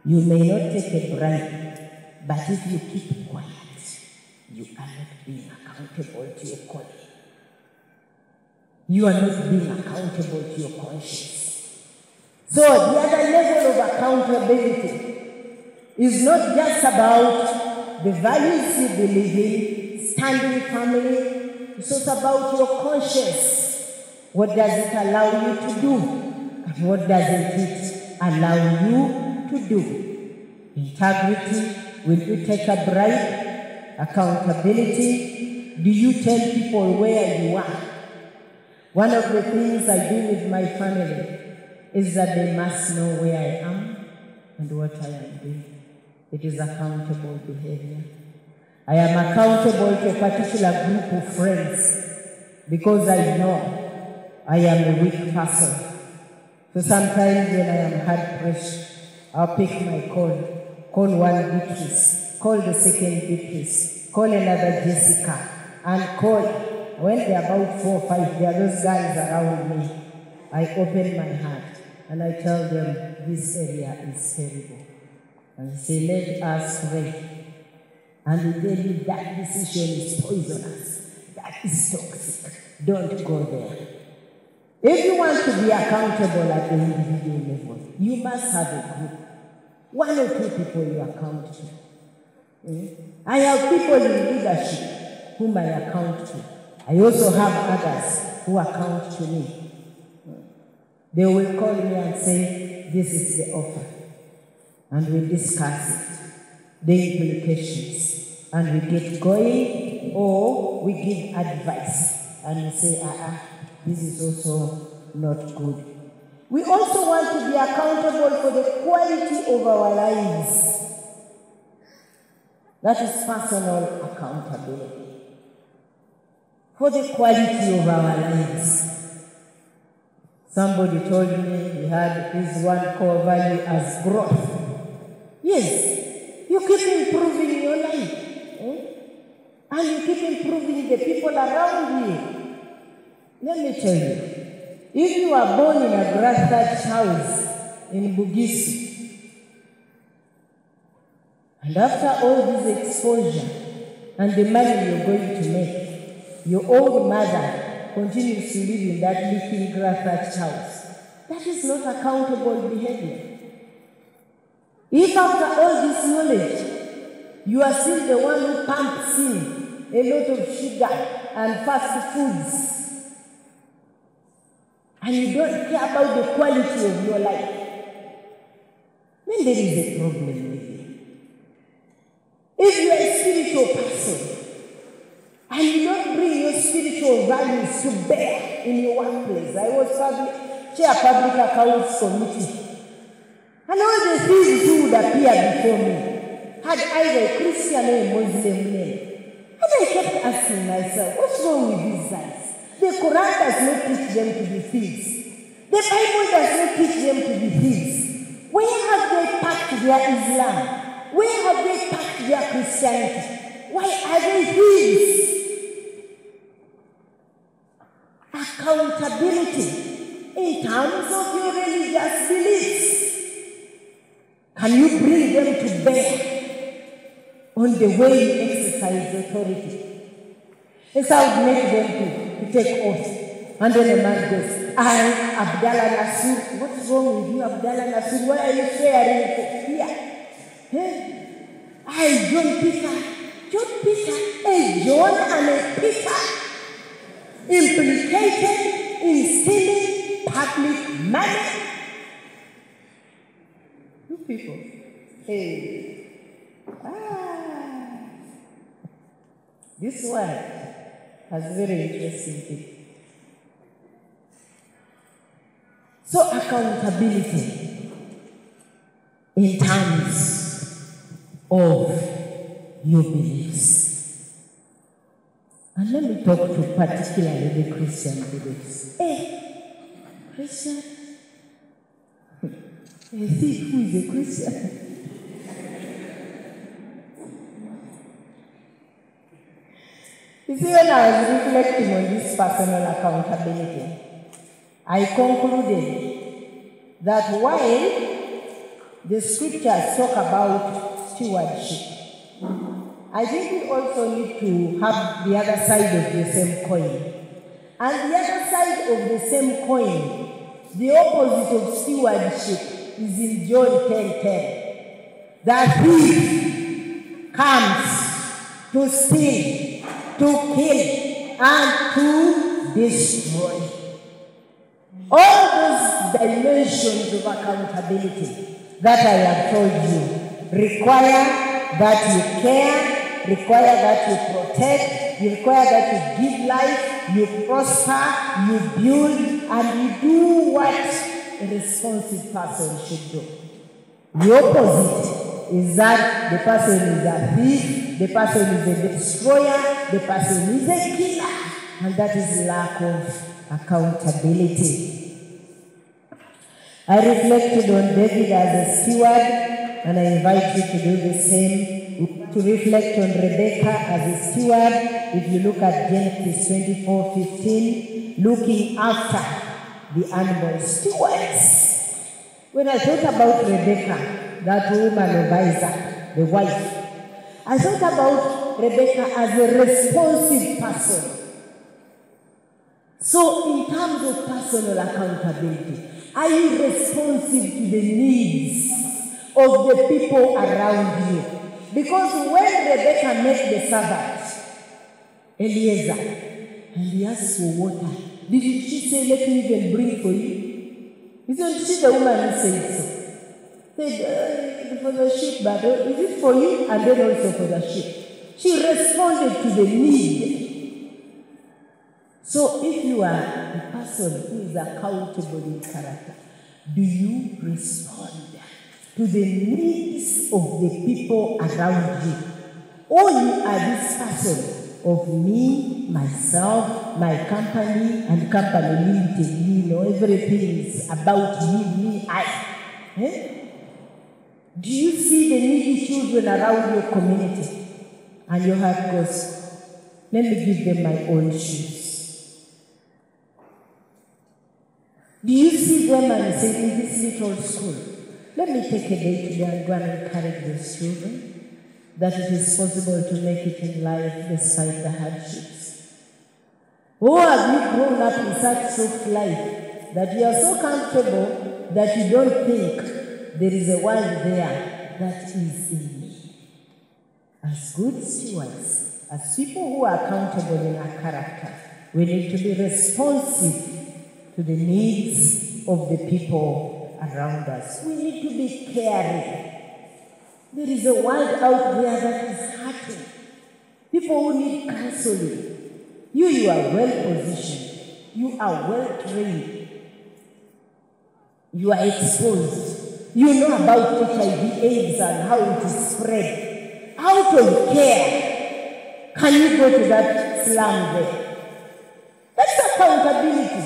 You may not take a bribe, but if you keep quiet, you are not being accountable to your calling. You are not being accountable to your conscience. So the other level of accountability is not just about the values you believe in, standing family. It's also about your conscience. What does it allow you to do? And what doesn't it allow you to do? Integrity. Will you take a bribe? Accountability. Do you tell people where you are? One of the things I do with my family is that they must know where I am and what I am doing. It is accountable behavior. I am accountable to a particular group of friends because I know I am a weak person. So sometimes when I am hard pressed, I'll pick my call one Beatrice, call the second Beatrice, call another Jessica, and call. When there are about 4 or 5, there are those guys around me. I open my heart and I tell them, this area is terrible. And I say, let us pray. And they tell you that decision is poisonous. That is toxic. Don't go there. If you want to be accountable at the individual level, you must have a group. 1 or 2 people you account to. I have people in leadership whom I account to. I also have others who account to me. They will call me and say, this is the offer. And we discuss it, the implications, and we get going, or we give advice, and we say, this is also not good. We also want to be accountable for the quality of our lives. That is personal accountability. For the quality of our lives. Somebody told me he had his one core value as growth. Yes, you keep improving your life. And you keep improving the people around you. Let me tell you, if you are born in a grass thatched house in Bugisu, and after all this exposure and the money you're going to make, your old mother continues to live in that leaking grass thatched house, that is not accountable behavior. If after all this knowledge, you are still the one who pumps in a lot of sugar and fast foods, and you don't care about the quality of your life, then there is a problem with you. If you are a spiritual person, and you don't bring your spiritual values to bear in your workplace. I was chair public accounts committee. And all the things who would appear before me had either a Christian or a Muslim name. And I kept asking myself, what's wrong with these guys? The Quran does not teach them to be thieves. The Bible does not teach them to be thieves. Where have they packed their Islam? Where have they packed their Christianity? Why are they thieves? Accountability in terms of your religious beliefs? Can you bring them to bear on the way you exercise authority? This would make them to take oath. And then the man goes, I, Abdallah Nasir. What's wrong with you, Abdallah Nasir? Why are you swearing here? Hey? I, John Peter. John Peter, a John and a Peter, implicated in stealing public money. You people. Hey. This one has very interesting thing. So accountability in terms of your beliefs. And let me talk to particularly the Christian beliefs. Hey, Christian? A thief who is a Christian? You see, when I was reflecting on this personal accountability, I concluded that while the scriptures talk about stewardship, I think we also need to have the other side of the same coin. And the other side of the same coin, the opposite of stewardship, is in John 10:10. That thief comes to steal, to kill, and to destroy. All those dimensions of accountability that I have told you require that you care, require that you protect, you require that you give life, you prosper, you build, and you do what a responsive person should do. The opposite is that the person is a thief, the person is a destroyer, the person is a killer, and that is lack of accountability. I reflected on David as a steward, and I invite you to do the same, to reflect on Rebecca as a steward. If you look at Genesis 24:15, looking after the animal stewards. When I thought about Rebecca, that woman of Isaac, the wife, I thought about Rebecca as a responsive person. So in terms of personal accountability, are you responsive to the needs of the people around you? Because when Rebecca met the servant, Eliezer, and he asked for water, didn't she say, let me even bring for you? Isn't she the woman who said so? Said, for the sheep, but is it for you? And then also for the sheep. She responded to the need. So if you are a person who is accountable in character, do you respond to the needs of the people around you? Or you are this person of me, myself, my company, and company limited. You know, everything is about me, I. Do you see the needy children around your community? And your heart goes, let me give them my own shoes. Do you see them and say, in this little school, let me take a day today and go and encourage those children that it is possible to make it in life despite the hardships? Or have you grown up in such soft life that you are so comfortable that you don't think there is a world there that is in me? As good stewards, as people who are accountable in our character, we need to be responsive to the needs of the people around us. We need to be caring. There is a world out there that is hurting. People who need counseling. You are well positioned. You are well trained. You are exposed. You know about HIV/AIDS and how it is spread. Out of care, can you go to that slum there? That's accountability.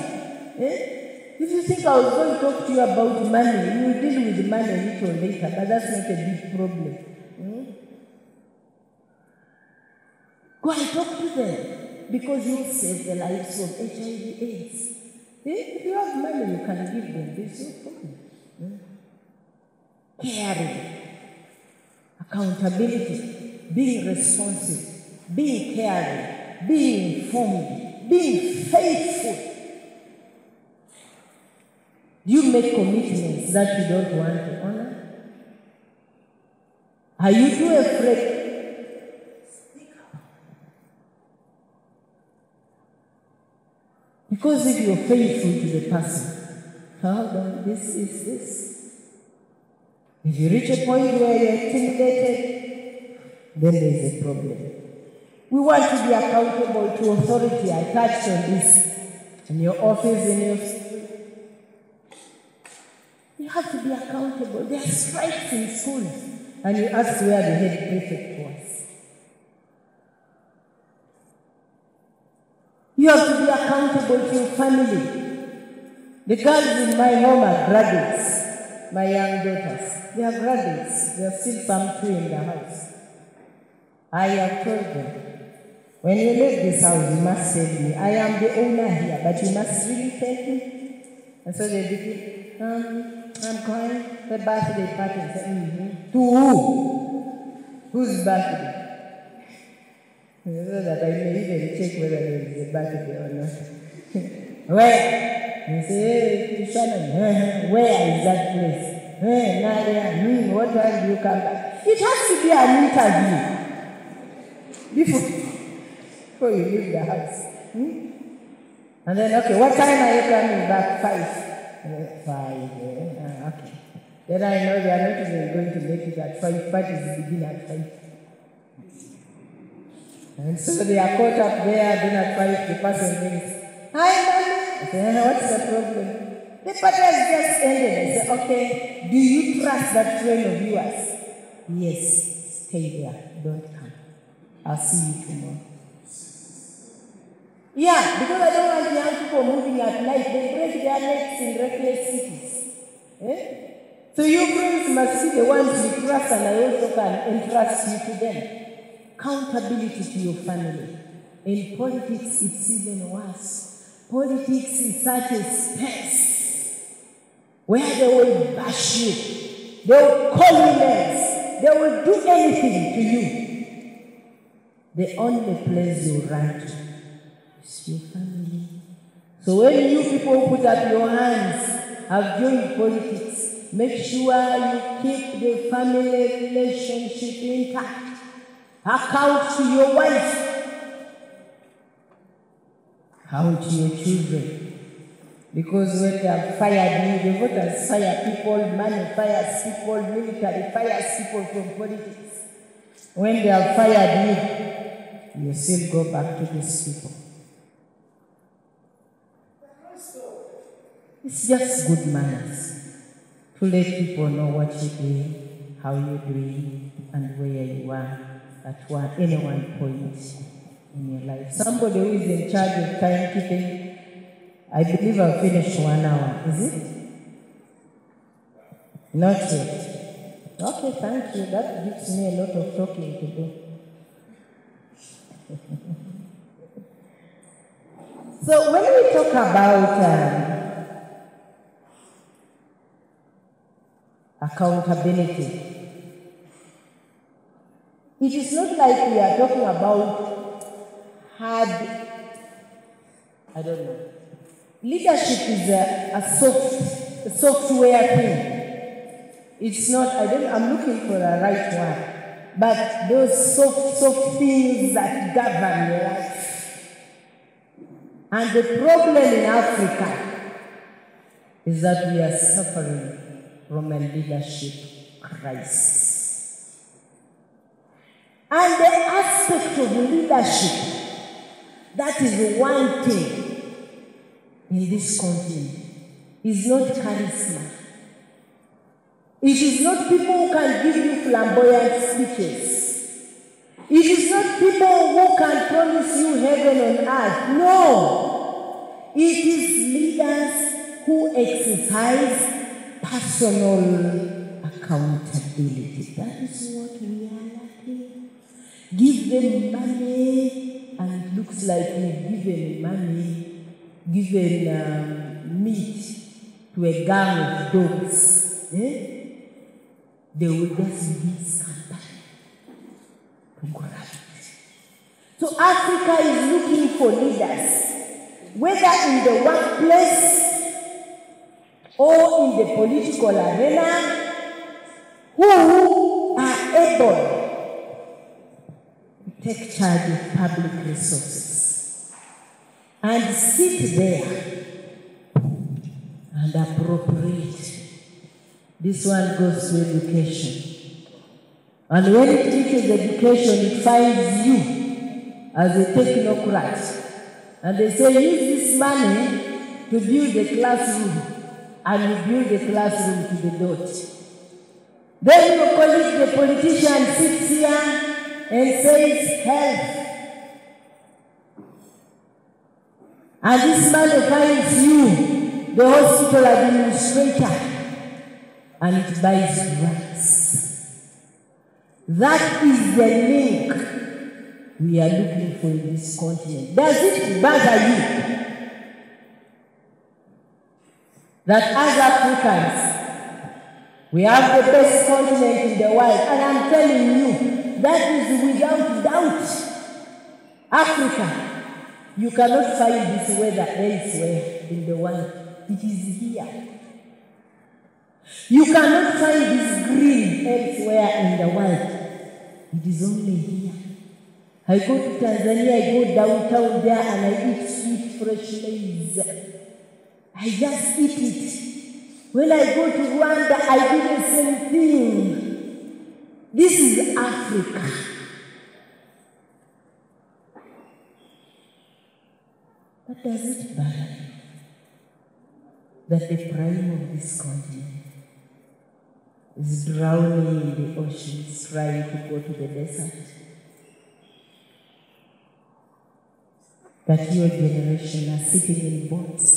If you think I was going to talk to you about money, you will deal with money a little later, but that's not a big problem. Go and talk to them, because you save the lives of HIV/AIDS. If you have money, you can give them. There's no problem. Caring, accountability, being responsive, being caring, being informed, being faithful. You make commitments that you don't want to honor. Are you too afraid? Speak up. Because if you're faithful to the person, how about this is this? If you reach a point where you're intimidated, then there's a problem. We want to be accountable to authority. I touched on this. In your office, in your school. You have to be accountable. There are strikes in schools. And you ask where the head prefect was. You have to be accountable to your family. The girls in my home are graduates. My young daughters. They are graduates. There are still some two in the house. I have told them, when you leave this house, you must tell me. I am the owner here, but you must really tell me. And so they begin, I'm going to the birthday party. I say, To who? Whose birthday? So that I may even check whether there is a birthday or not. Where? And say, to Shannon, where is that place? Nadia, what time do you come back? It has to be an interview before you leave the house. And then, okay, what time are you coming back? 5. 5, okay. Then I know they are not even going to make it at 5, but it's begin at 5. And so they are caught up there, then at 5, the person thinks, hi, Mommy. I say, what's the problem? The party has just ended. I say, okay, do you trust that friend of yours? Yes, stay there, don't come. I'll see you tomorrow. Yeah, because I don't want young people moving at night. They break their necks in reckless cities. So your friends must be the ones you trust, and I also can entrust you to them. Accountability to your family. In politics, it's even worse. Politics is such a space where they will bash you. They will call you names. They will do anything to you. The only place you run to is your family. So when you people put up your hands, have joined politics, make sure you keep the family relationship intact. Account to your wife. Account to your children. Because when they have fired you, the voters fire people, money fires people, military fires people from politics. When they have fired you, you still go back to these people. It's just good manners to let people know what you're doing, how you're doing, and where you are at any one point in your life. Somebody who is in charge of timekeeping, I believe I've finished 1 hour. Is it? Not yet. Okay, thank you. That gives me a lot of talking to do. So when we talk about accountability, it is not like we are talking about hard, I don't know. Leadership is a software thing. It's not, I'm looking for the right one. But those soft things that govern your life. And the problem in Africa is that we are suffering from a leadership crisis. And the aspect of leadership that is wanting in this continent is not charisma. It is not people who can give you flamboyant speeches. It is not people who can promise you heaven on earth. No. It is leaders who exercise personal accountability. That is what we are lacking. Give them money, and it looks like we've given money, given meat to a gang of dogs, they will just be scattered to grab it. So Africa is looking for leaders, whether in the workplace or in the political arena, who are able to take charge of public resources and sit there and appropriate. This one goes to education. And when it reaches education, it finds you as a technocrat. And they say, use this money to build a classroom. And you build a classroom to the dot. Then your colleague, the politician, sits here and says, health. And this money finds you, the hospital administrator, and it buys drugs. That is the link we are looking for in this continent. Does it bother you that as Africans, we have the best continent in the world? And I'm telling you, that is without doubt. Africa, you cannot find this weather elsewhere in the world. It is here. You cannot find this green elsewhere in the world. It is only here. I go to Tanzania, I go downtown there and I eat sweet fresh maize. I just eat it. When I go to Rwanda, I do the same thing. This is Africa. But does it matter that the prime of this continent is drowning in the oceans, trying to go to the desert? That your generation are sitting in boats,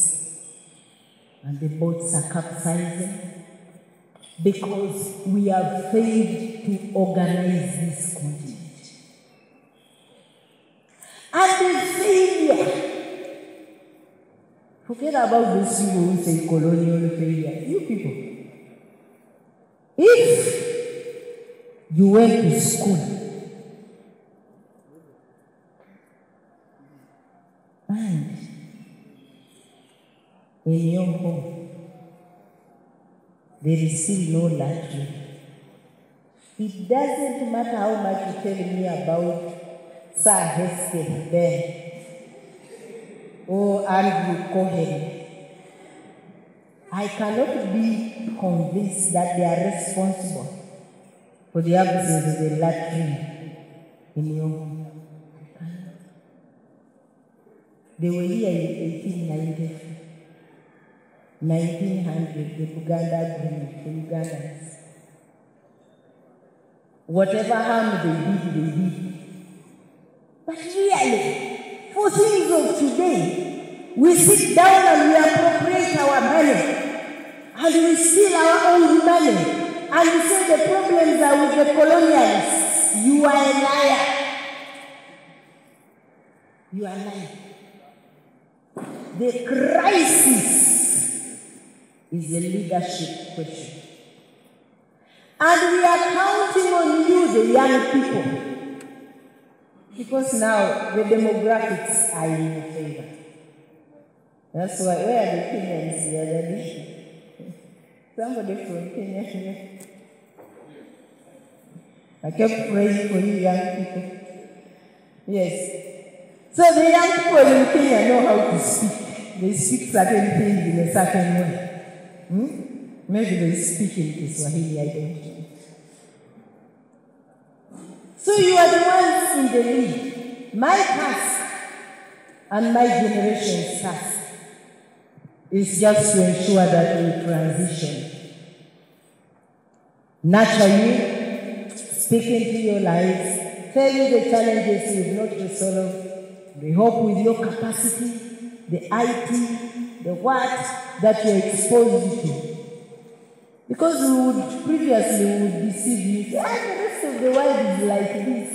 and the boats are capsizing because we have failed to organize this continent. And the failure, forget about those people who say colonial failure. You people, if you went to school and in your home there is still no latrine, it doesn't matter how much you tell me about Sir Hesketh Bell or Andrew Cohen, I cannot be convinced that they are responsible for the absence of the latrine in your home. They were here in 1890, 1900, the Buganda Agreement for Ugandans. Whatever harm they did. But really, for things of today, we sit down and we appropriate our money, and we steal our own money, and we say the problems are with the colonialists. You are a liar. You are lying. The crisis is a leadership question. And we are counting on you, the young people, because now the demographics are in your favor. That's why, where are the Kenyans the other day? Somebody from Kenya here. I kept praying for you young people. Yes. So the young people in Kenya know how to speak. They speak certain things in a certain way. Maybe they speak in Kiswahili, I don't know. So you are the ones in the lead. My task and my generation's task is just to ensure that we transition. Nurture you, speak into your lives, tell you the challenges you've not resolved. We hope with your capacity, the IT, the what that you're exposed to. Because we would deceive you. The rest of the world is like this.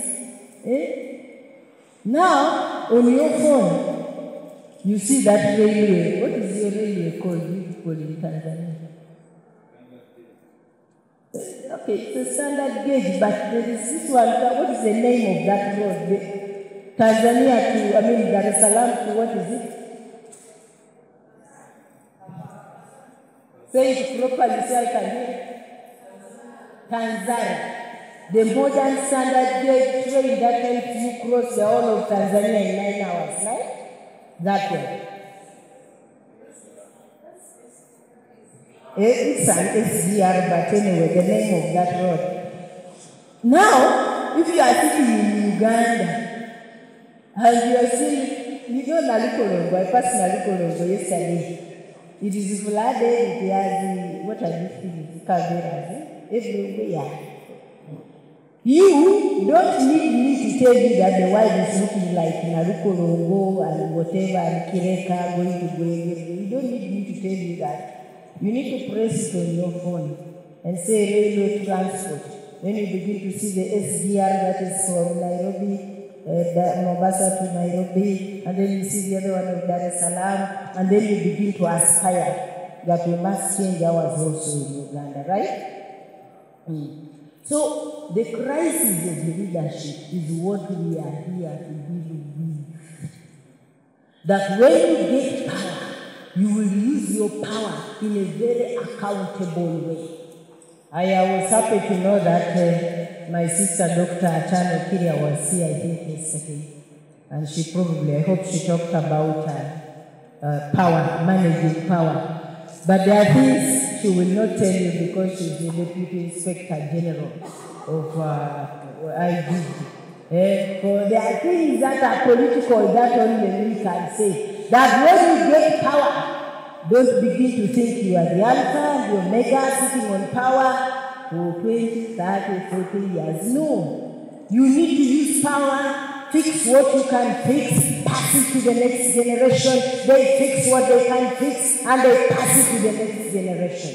Now, on your phone, you see that railway. What is the railway called you people in Tanzania? Okay, it's a standard gauge, but there is this one. What is the name of that road? Tanzania to, Dar es Salaam to, what is it? Say it properly so I can hear. Tanzania. The modern standard gauge train that helps you cross the whole of Tanzania in 9 hours, right? That way. It's an SGR, but anyway, the name of that road. Now, if you are sitting in Uganda, and you are saying, you know Nalikolongo, I passed Nalikolongo yesterday. It is flooded, it has, what are these things? Caveras, everywhere. You don't need me to tell you that the world is looking like Nalikolongo and whatever, and Kireka going to go. You don't need me to tell you that. You need to press it on your phone and say railway transport. Then you begin to see the SGR that is from Nairobi, Mombasa to Nairobi, and then you see the other one of Dar es Salaam, and then you begin to aspire that we must change ours also in Uganda, right? So the crisis of the leadership is what we are here to deal with. That when you get power, you will use your power in a very accountable way. I was happy to know that my sister, Dr. Achano Kiria, was here, I think, yesterday. And she probably, I hope she talked about power, managing power. But there are things she will not tell you because she's the Deputy Inspector General of IGD. For there are things that are political that only we can say. That when you get power, don't begin to think you are the alpha, the omega, sitting on power for 20, 30, 40 years. No. You need to use power, fix what you can fix, pass it to the next generation. They fix what they can fix, and they pass it to the next generation.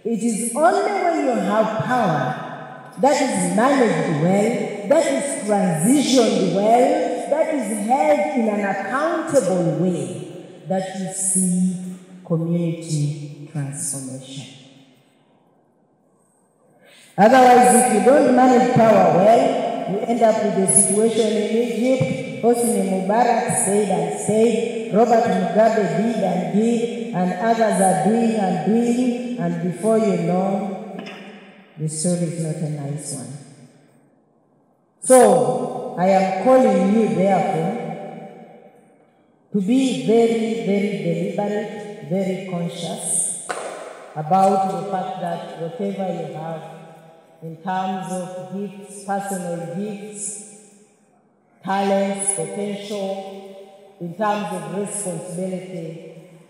It is only when you have power that is managed well, that is transitioned well, that is held in an accountable way, that you see community transformation. Otherwise, if you don't manage power well, you end up with a situation in Egypt. Hosni Mubarak said and said, Robert Mugabe did and did, and others are doing and doing, and before you know, the story is not a nice one. So, I am calling you, therefore, to be very, very deliberate, very conscious about the fact that whatever you have in terms of gifts, personal gifts, talents, potential, in terms of responsibility,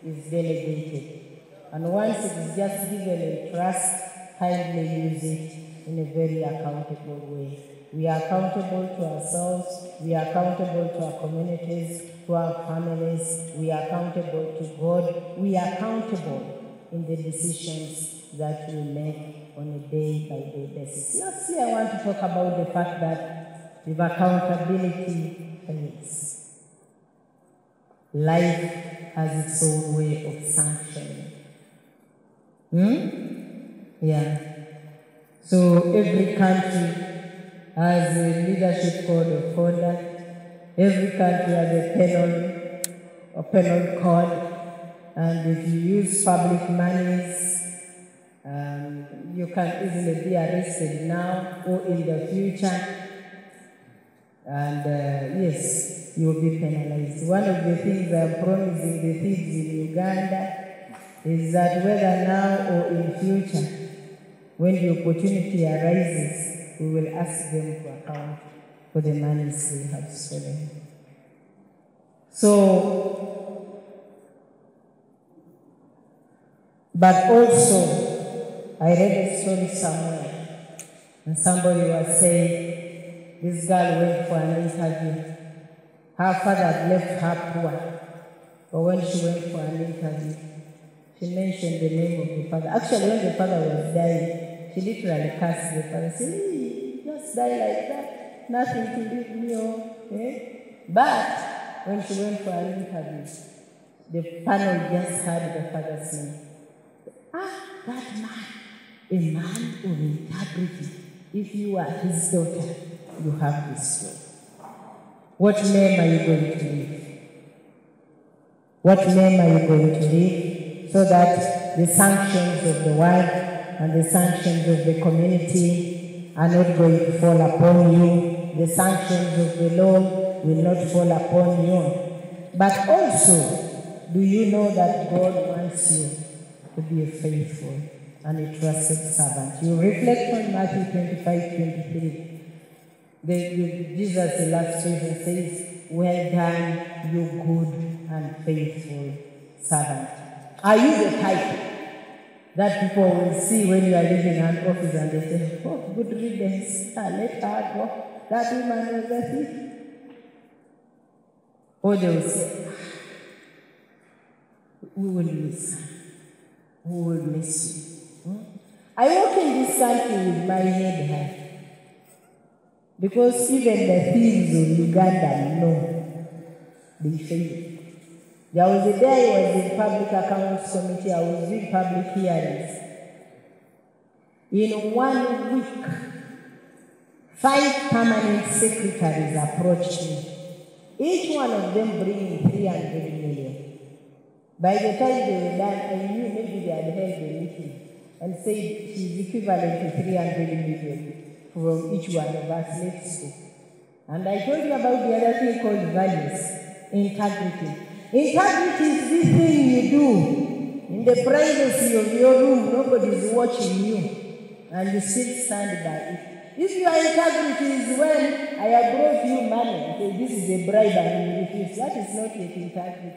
is delegated. And once it is just given in trust, kindly use it in a very accountable way. We are accountable to ourselves, we are accountable to our communities, to our families, we are accountable to God, we are accountable in the decisions that we make on a day-by-day basis. Lastly, I want to talk about the fact that with accountability fails, life has its own way of sanctioning. Yeah. So every country has a leadership code of conduct. Every country has a penal code. And if you use public monies, you can easily be arrested now or in the future. And yes, you will be penalized. One of the things I'm promising the thieves in Uganda is that whether now or in future, when the opportunity arises, we will ask them to account for the monies they have stolen. So, but also, I read a story somewhere, and somebody was saying, this girl went for an interview. Her father had left her poor, but when she went for an interview, she mentioned the name of the father. Actually, when the father was dying, she literally cursed the father, said, hey, just die like that, nothing to leave me on. Eh? But when she went for an interview, the panel just heard the father saying, that man, a man of integrity. If you are his daughter, you have this job. What name are you going to leave? What name are you going to leave so that the sanctions of the world and the sanctions of the community are not going to fall upon you? The sanctions of the law will not fall upon you. But also, do you know that God wants you to be a faithful and a trusted servant? You reflect on Matthew 25:23. Jesus illustration says, well done, you good and faithful servant. Are you the type that people will see when you are leaving an office and they say, oh, good riddance, let her go. That woman was a thief. Or they will say, we will miss her. We will miss you. I walk in this country with my head high. Because even the thieves of Uganda know they fail. There was a day I was in public accounts committee, I was doing public hearings. In 1 week, 5 permanent secretaries approached me. Each one of them bringing 300 million. By the time they were done, I knew maybe they had held a meeting and said she's equivalent to 300 million. From each one of us, let's go. And I told you about the other thing called values, integrity. Integrity is this thing you do in the privacy of your room, nobody is watching you, and you still stand by it. If your integrity is when I have brought you money, and say this is a bribe and you refuse, that is not yet integrity.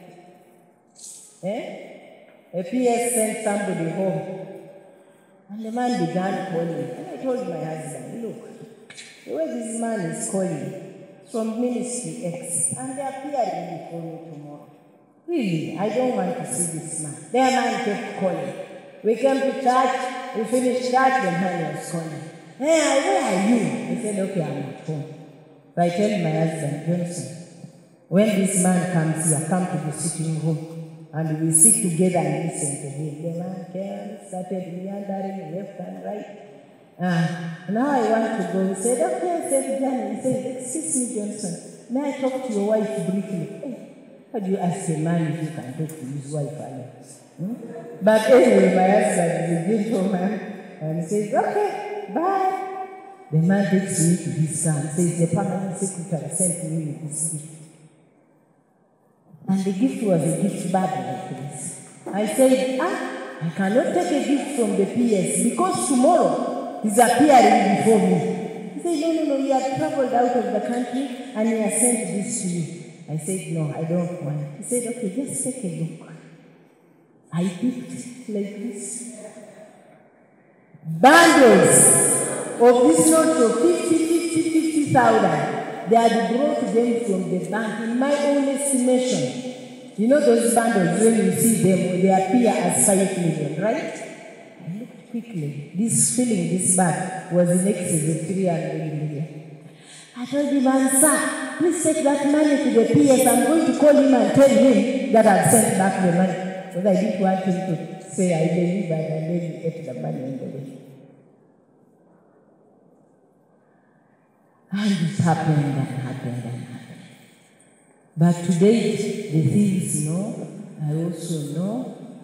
A PS sent somebody home. And the man began calling. And I told my husband, look, the way this man is calling from Ministry X, and they are appearing before me tomorrow. Really, I don't want to see this man. Their man kept calling. We came to church, we finished church, the man was calling. Hey, where are you? He said, okay, I'm at home. So I tell my husband, Johnson, when this man comes here, come to the sitting room. And we sit together and listen to him. The man came, started meandering left and right. Now I want to go. He said, okay, I said, Johnny. He said, excuse me, Johnson. May I talk to your wife briefly? Hey, how do you ask a man if you can talk to his wife alone? But anyway, my husband is a gentleman. And he says, okay, bye. The man takes me to his son. Says, the permanent secretary sent me with this gift. And the gift was a gift bag like this. I said, I cannot take a gift from the PS because tomorrow he's appearing before me. He said, no, you have traveled out of the country and he has sent this to you. I said, no, I don't want it. He said, okay, just take a look. I picked like this. Bundles of this note of 50,000. They had brought them from the bank in my own estimation. You know those bundles, when you see them, they appear as 5 million, right? I looked quickly. This bag was in excess of 300 million. I told him, sir, please take that money to the PS. I'm going to call him and tell him that I've sent back the money. Because I didn't want him to say I delivered and then he ate the money on the way. And it happened. But today, the thieves know, I also know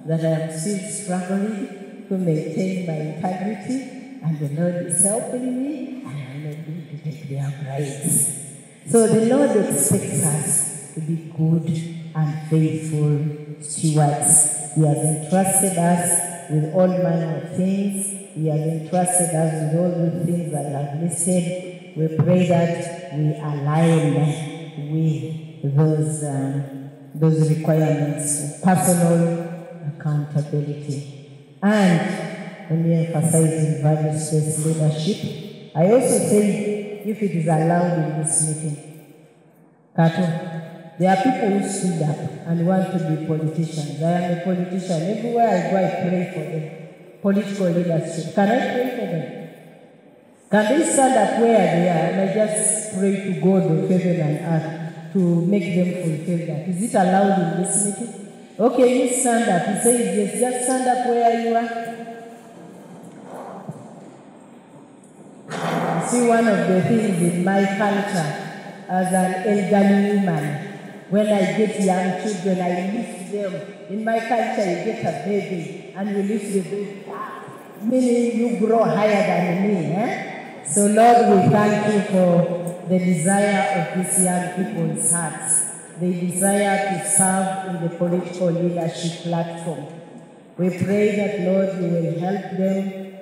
that I am still struggling to maintain my integrity, and the Lord is helping me, and I'm not going to take their bribes. So the Lord expects us to be good and faithful stewards. He has entrusted us with all manner of things. He has entrusted us with all the things that I have listed. We pray that we align with those requirements, personal accountability. And when we emphasize values-based leadership, I also say, if it is allowed in this meeting, Kato, there are people who stood up and want to be politicians. I am a politician. Everywhere I go, I pray for them. Political leadership. Can I pray for them? Can they stand up where they are and I just pray to God of heaven and earth to make them fulfill that? Is it allowed in this meeting? Okay, you stand up. He says, yes, just stand up where you are. You see, one of the things in my culture, as an elderly woman, when I get young children, I lift them. In my culture, you get a baby, and you lift the baby up, meaning you grow higher than me. So, Lord, we thank you for the desire of these young people's hearts. They desire to serve in the political leadership platform. We pray that, Lord, you will help them,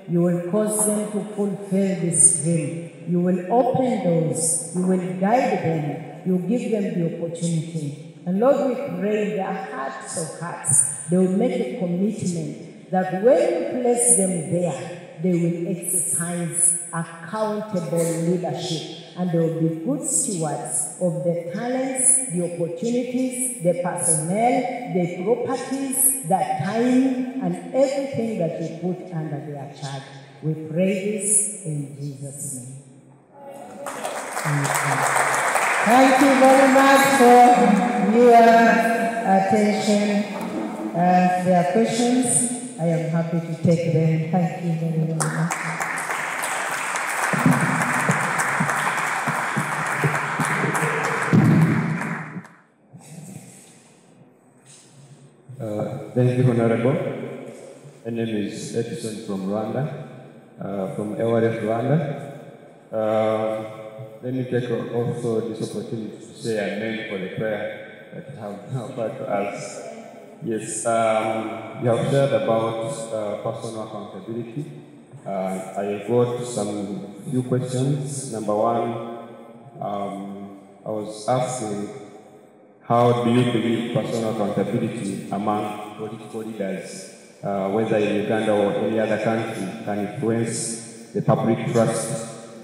you will cause them to fulfill this dream. You will open doors, you will guide them, you will give them the opportunity. And Lord, we pray in their hearts of hearts, they will make a commitment that when you place them there, they will exercise accountable leadership. And they will be good stewards of the talents, the opportunities, the personnel, the properties, the time, and everything that you put under their charge. We pray this in Jesus' name. Thank you very much for your attention. If there are questions, I am happy to take them. Thank you very much. Thank you, Honorable. My name is Edison from Rwanda, from AYLF Rwanda. Let me take also this opportunity to say amen for the prayer that you have now brought to us. Yes, you have shared about personal accountability. I got some few questions. Number one, I was asking, how do you believe personal accountability among political leaders, whether in Uganda or any other country, can influence the public trust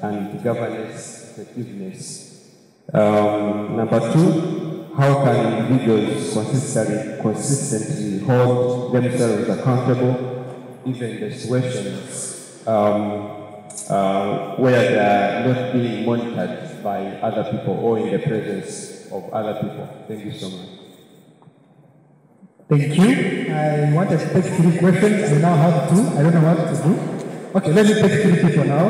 and governance effectiveness? Number two, how can individuals consistently hold themselves accountable, even in the situations where they are not being monitored by other people or in the presence of other people? Thank you so much. Thank you. I want to take 3 questions. I now have 2. I don't know what to do. Okay, let me take 3 people now.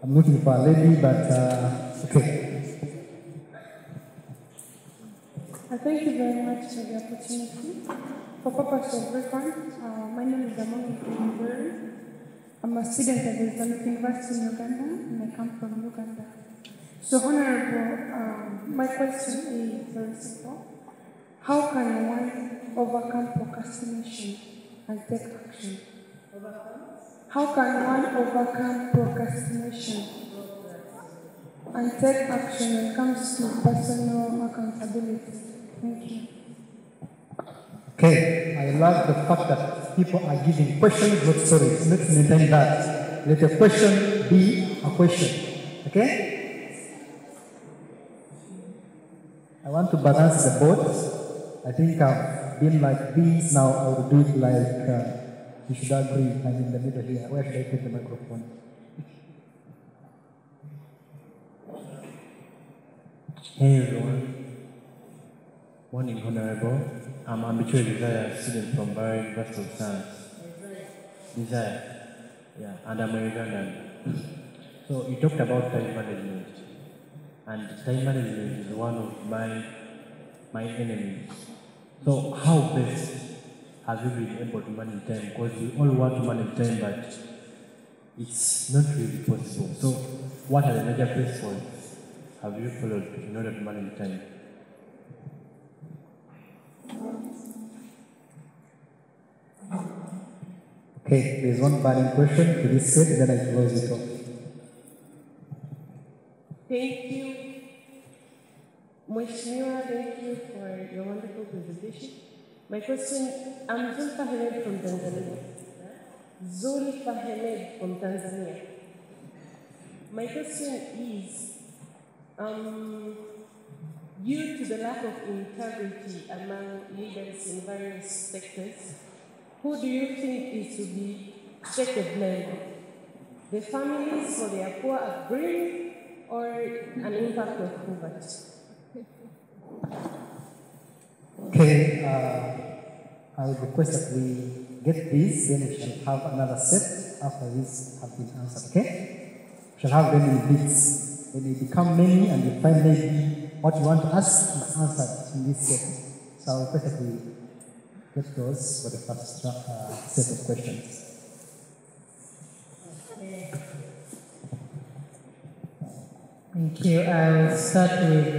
I'm looking for a lady, but okay. Thank you very much for the opportunity. For purpose of record, my name is Among. I'm a student at the Islamic University in Uganda, and I come from Uganda. So, Honorable, my question is very simple. How can one overcome procrastination and take action? How can one overcome procrastination and take action when it comes to personal accountability? Thank you. Okay, I love the fact that people are giving questions, not stories. Let's maintain that. Let a question be a question. Okay? I want to balance the board. I think I've been like this, now I will do it like, you should agree, I'm in the middle here. Where should I put the microphone? Hey everyone. Morning, Honorable. I'm Ambiture Desire, student from Barry University of Science. Desire. Yeah, and I'm a Ugandan. So you talked about time management. And time management is one of my enemies. So how best have you been able to manage time? Because we all want to manage time, but it's not really possible. So what are the major principles have you followed in order to manage time? Okay, there's one burning question to this set, then I close it off. Thank you. Mheshimiwa, thank you for your wonderful presentation. My question, I'm Zulfa Hamed from Tanzania. Zulfa Hamed from Tanzania. My question is, due to the lack of integrity among leaders in various sectors, who do you think is to be take the blame? The families for their poor upbringing or an impact of poverty? Okay, I would request that we get these, then we shall have another set after these have been answered, okay? We shall have them in bits. When they become many and you find maybe what you want to ask is answered in this set. So I will request that we get those for the first set of questions. Thank you. I'll start with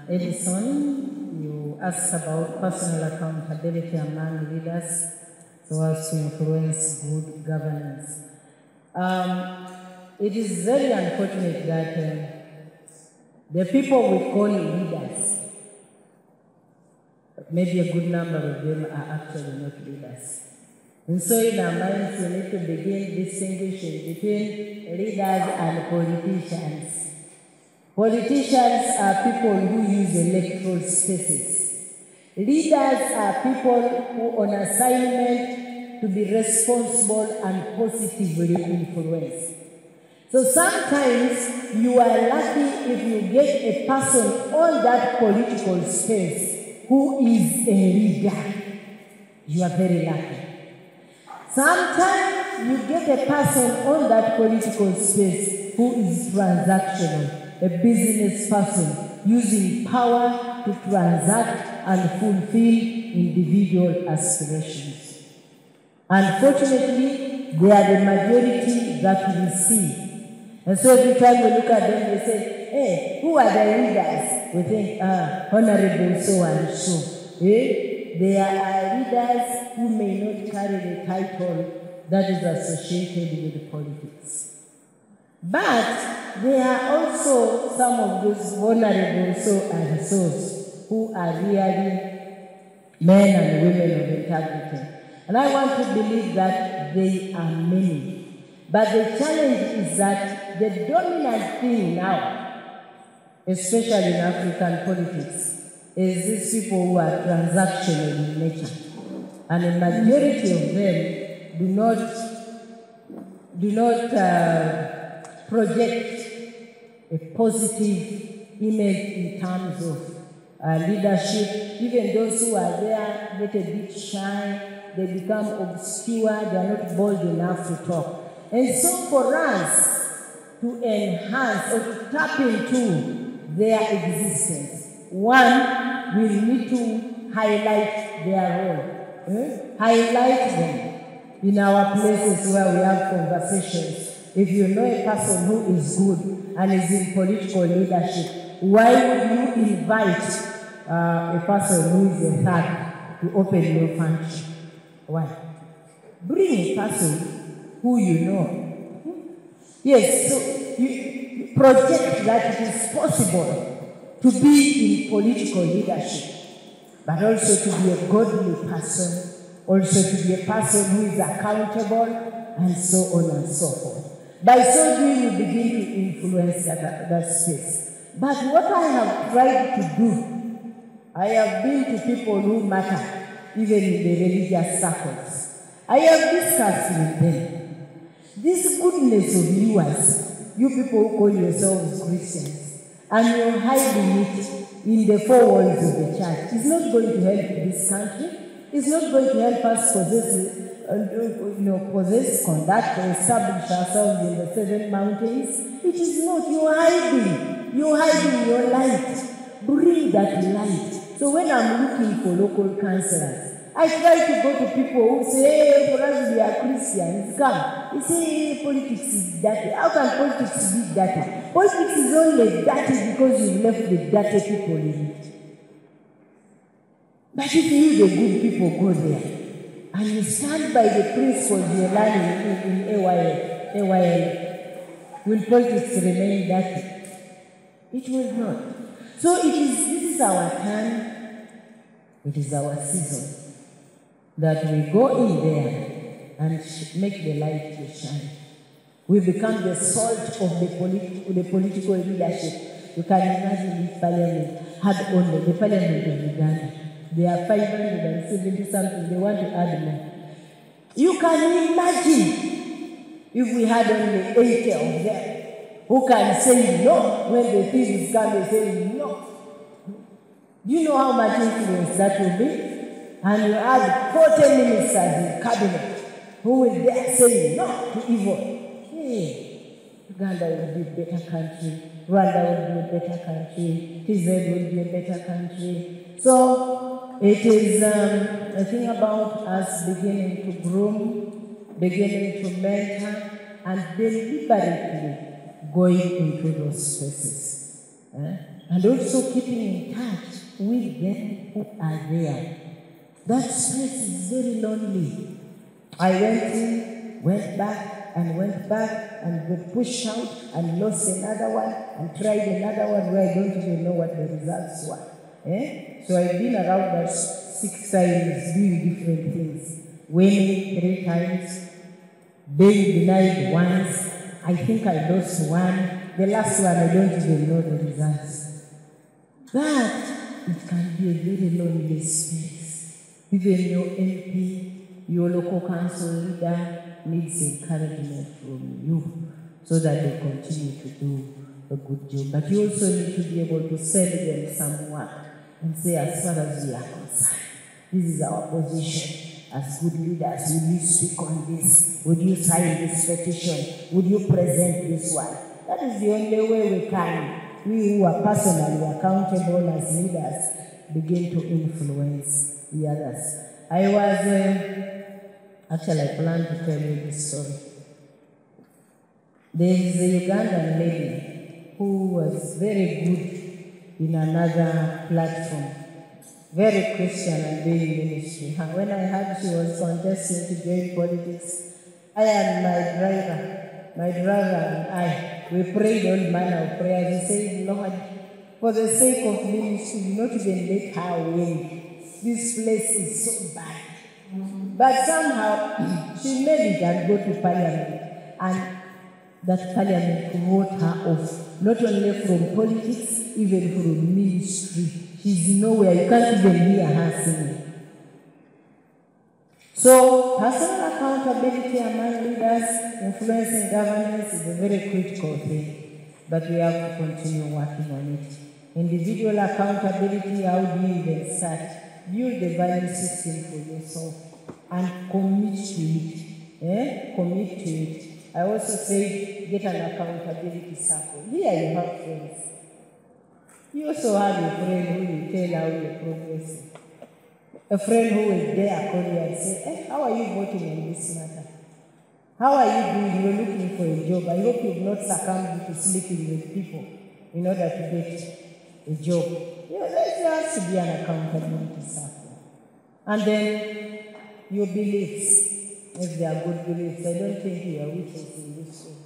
Edison. You asked about personal accountability among leaders so as to influence good governance. It is very unfortunate that the people we call leaders, maybe a good number of them are actually not leaders. And so in our minds, we need to begin distinguishing between leaders and politicians. Politicians are people who use electoral spaces. Leaders are people who on assignment to be responsible and positively influence. So sometimes you are lucky if you get a person on that political space who is a leader. You are very lucky. Sometimes you get a person on that political space who is transactional, a business person using power to transact and fulfill individual aspirations. Unfortunately, they are the majority that we see. And so every time we look at them, we say, hey, who are the leaders? We think, honorable so and so. They are leaders who may not carry the title that is associated with politics. But there are also some of those honorable so and so's who are really men and women of integrity. And I want to believe that they are many. But the challenge is that the dominant thing now, especially in African politics, is these people who are transactional in nature. And a majority of them do not project a positive image in terms of leadership. Even those who are there get a bit shy, they become obscure, they are not bold enough to talk. And so for us to enhance or to tap into their existence, one, we need to highlight their role. Highlight them in our places where we have conversations. If you know a person who is good and is in political leadership, why would you invite a person who is a third to open your function? Why? Bring a person who you know. Yes, so you project that it is possible to be in political leadership, but also to be a godly person, also to be a person who is accountable, and so on and so forth. By so doing, you begin to influence that space. But what I have tried to do, I have been to people who matter, even in the religious circles. I have discussed with them. This goodness of yours, you people who call yourselves Christians, and you're hiding it in the four walls of the church, is not going to help this country. It's not going to help us possess conduct or establish ourselves in the 7 mountains. It is not. You're hiding. You're hiding your light. Bring that light. So when I'm looking for local councillors, I try to go to people who say, hey, for us we are Christians, come. They say, hey, politics is dirty. How can politics be dirty? Politics is only dirty because you've left the dirty people in it. But if you, the good people, go there, and you stand by the principles you're learning in AYLF, will politics remain dirty? It will not. So this is our time, it is our season, that we go in there and make the light to shine. We become the salt of the political leadership. You can imagine if Parliament had only the Parliament of Uganda. They are 570 something, they want to add more. You can imagine if we had only 80 of them who can say no when the thieves come and say no. Do you know how much influence that will be? And you have 40 ministers in cabinet who will dare say no to evil. Hey, Uganda will be a better country. Rwanda will be a better country. TZ will be a better country. So it is a thing about us beginning to groom, beginning to mentor, and deliberately going into those spaces. And also keeping in touch with them who are there. That space is very lonely. I went in, went back, and got pushed out, and lost another one, and tried another one where I don't even know what the results were. So I've been around that 6 times doing different things. Winning 3 times, being denied once. I think I lost one. The last one, I don't even know the results. But it can be a very lonely space. Even your MP, your local council leader needs encouragement from you so that they continue to do a good job. But you also need to be able to send them some work and say, as far as we are concerned, this is our position. As good leaders, will you speak on this? Would you sign this petition? Would you present this one? That is the only way we can, we who are personally accountable as leaders, begin to influence the others. I was, actually I plan to tell you this story. There is a Ugandan lady who was very good in another platform, very Christian and doing ministry. When I heard she was contesting to join politics, I and my driver and I, we prayed all manner of prayers. We said, Lord, for the sake of ministry, do not even let her win. This place is so bad. But somehow, she made it and go to parliament. And that parliament wrote her off, not only from politics, even from ministry. She's nowhere. You can't even hear her singing. So, personal accountability among leaders, influencing governance is a very critical thing. But we have to continue working on it. Individual accountability, how do you even start? Build the value system for yourself and commit to it. Commit to it. I also say get an accountability circle. Here you have friends. You also have a friend who will tell how you're progressing. A friend who will dare call you and say, how are you voting on this matter? How are you doing? You're looking for a job. I hope you've not succumbed to sleeping with people in order to get a job. There has to be an accountability circle. And then your beliefs, if they are good beliefs. I don't think you are witches in this room.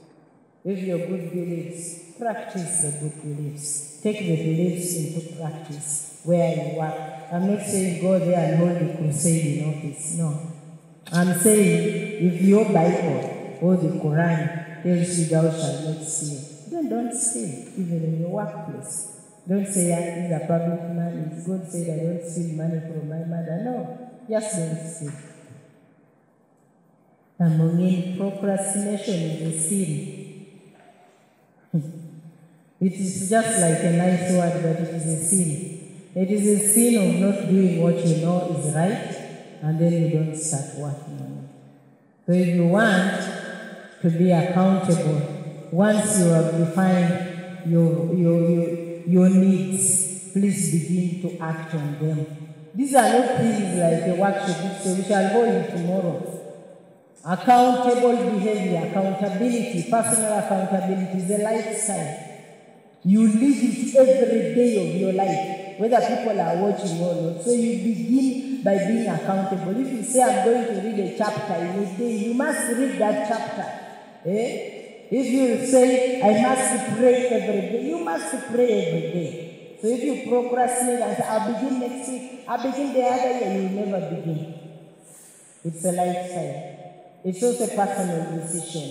If you're good beliefs, practice the good beliefs. Take the beliefs into practice where you work. I'm not saying go there and hold a crusade in office. No. I'm saying if your Bible or the Quran tells you thou shalt not steal, then don't steal, even in your workplace. Don't say I need a public man. If God said I don't steal money from my mother. No, just don't steal. Among in procrastination is a sin. It is just like a nice word, but it is a sin. It is a sin of not doing what you know is right, and then you don't start working on it. So if you want to be accountable, once you have defined your needs, please begin to act on them. These are not things like a workshop, so we shall hold it tomorrow. Accountable behavior, accountability, personal accountability is a lifestyle. You live it every day of your life, whether people are watching or not. So you begin by being accountable. If you say, I'm going to read a chapter in a day, you must read that chapter. If you say, I must pray every day, you must pray every day. So if you procrastinate and say, I'll begin next week, I'll begin the other year, you'll never begin. It's a lifestyle. It's also a personal decision.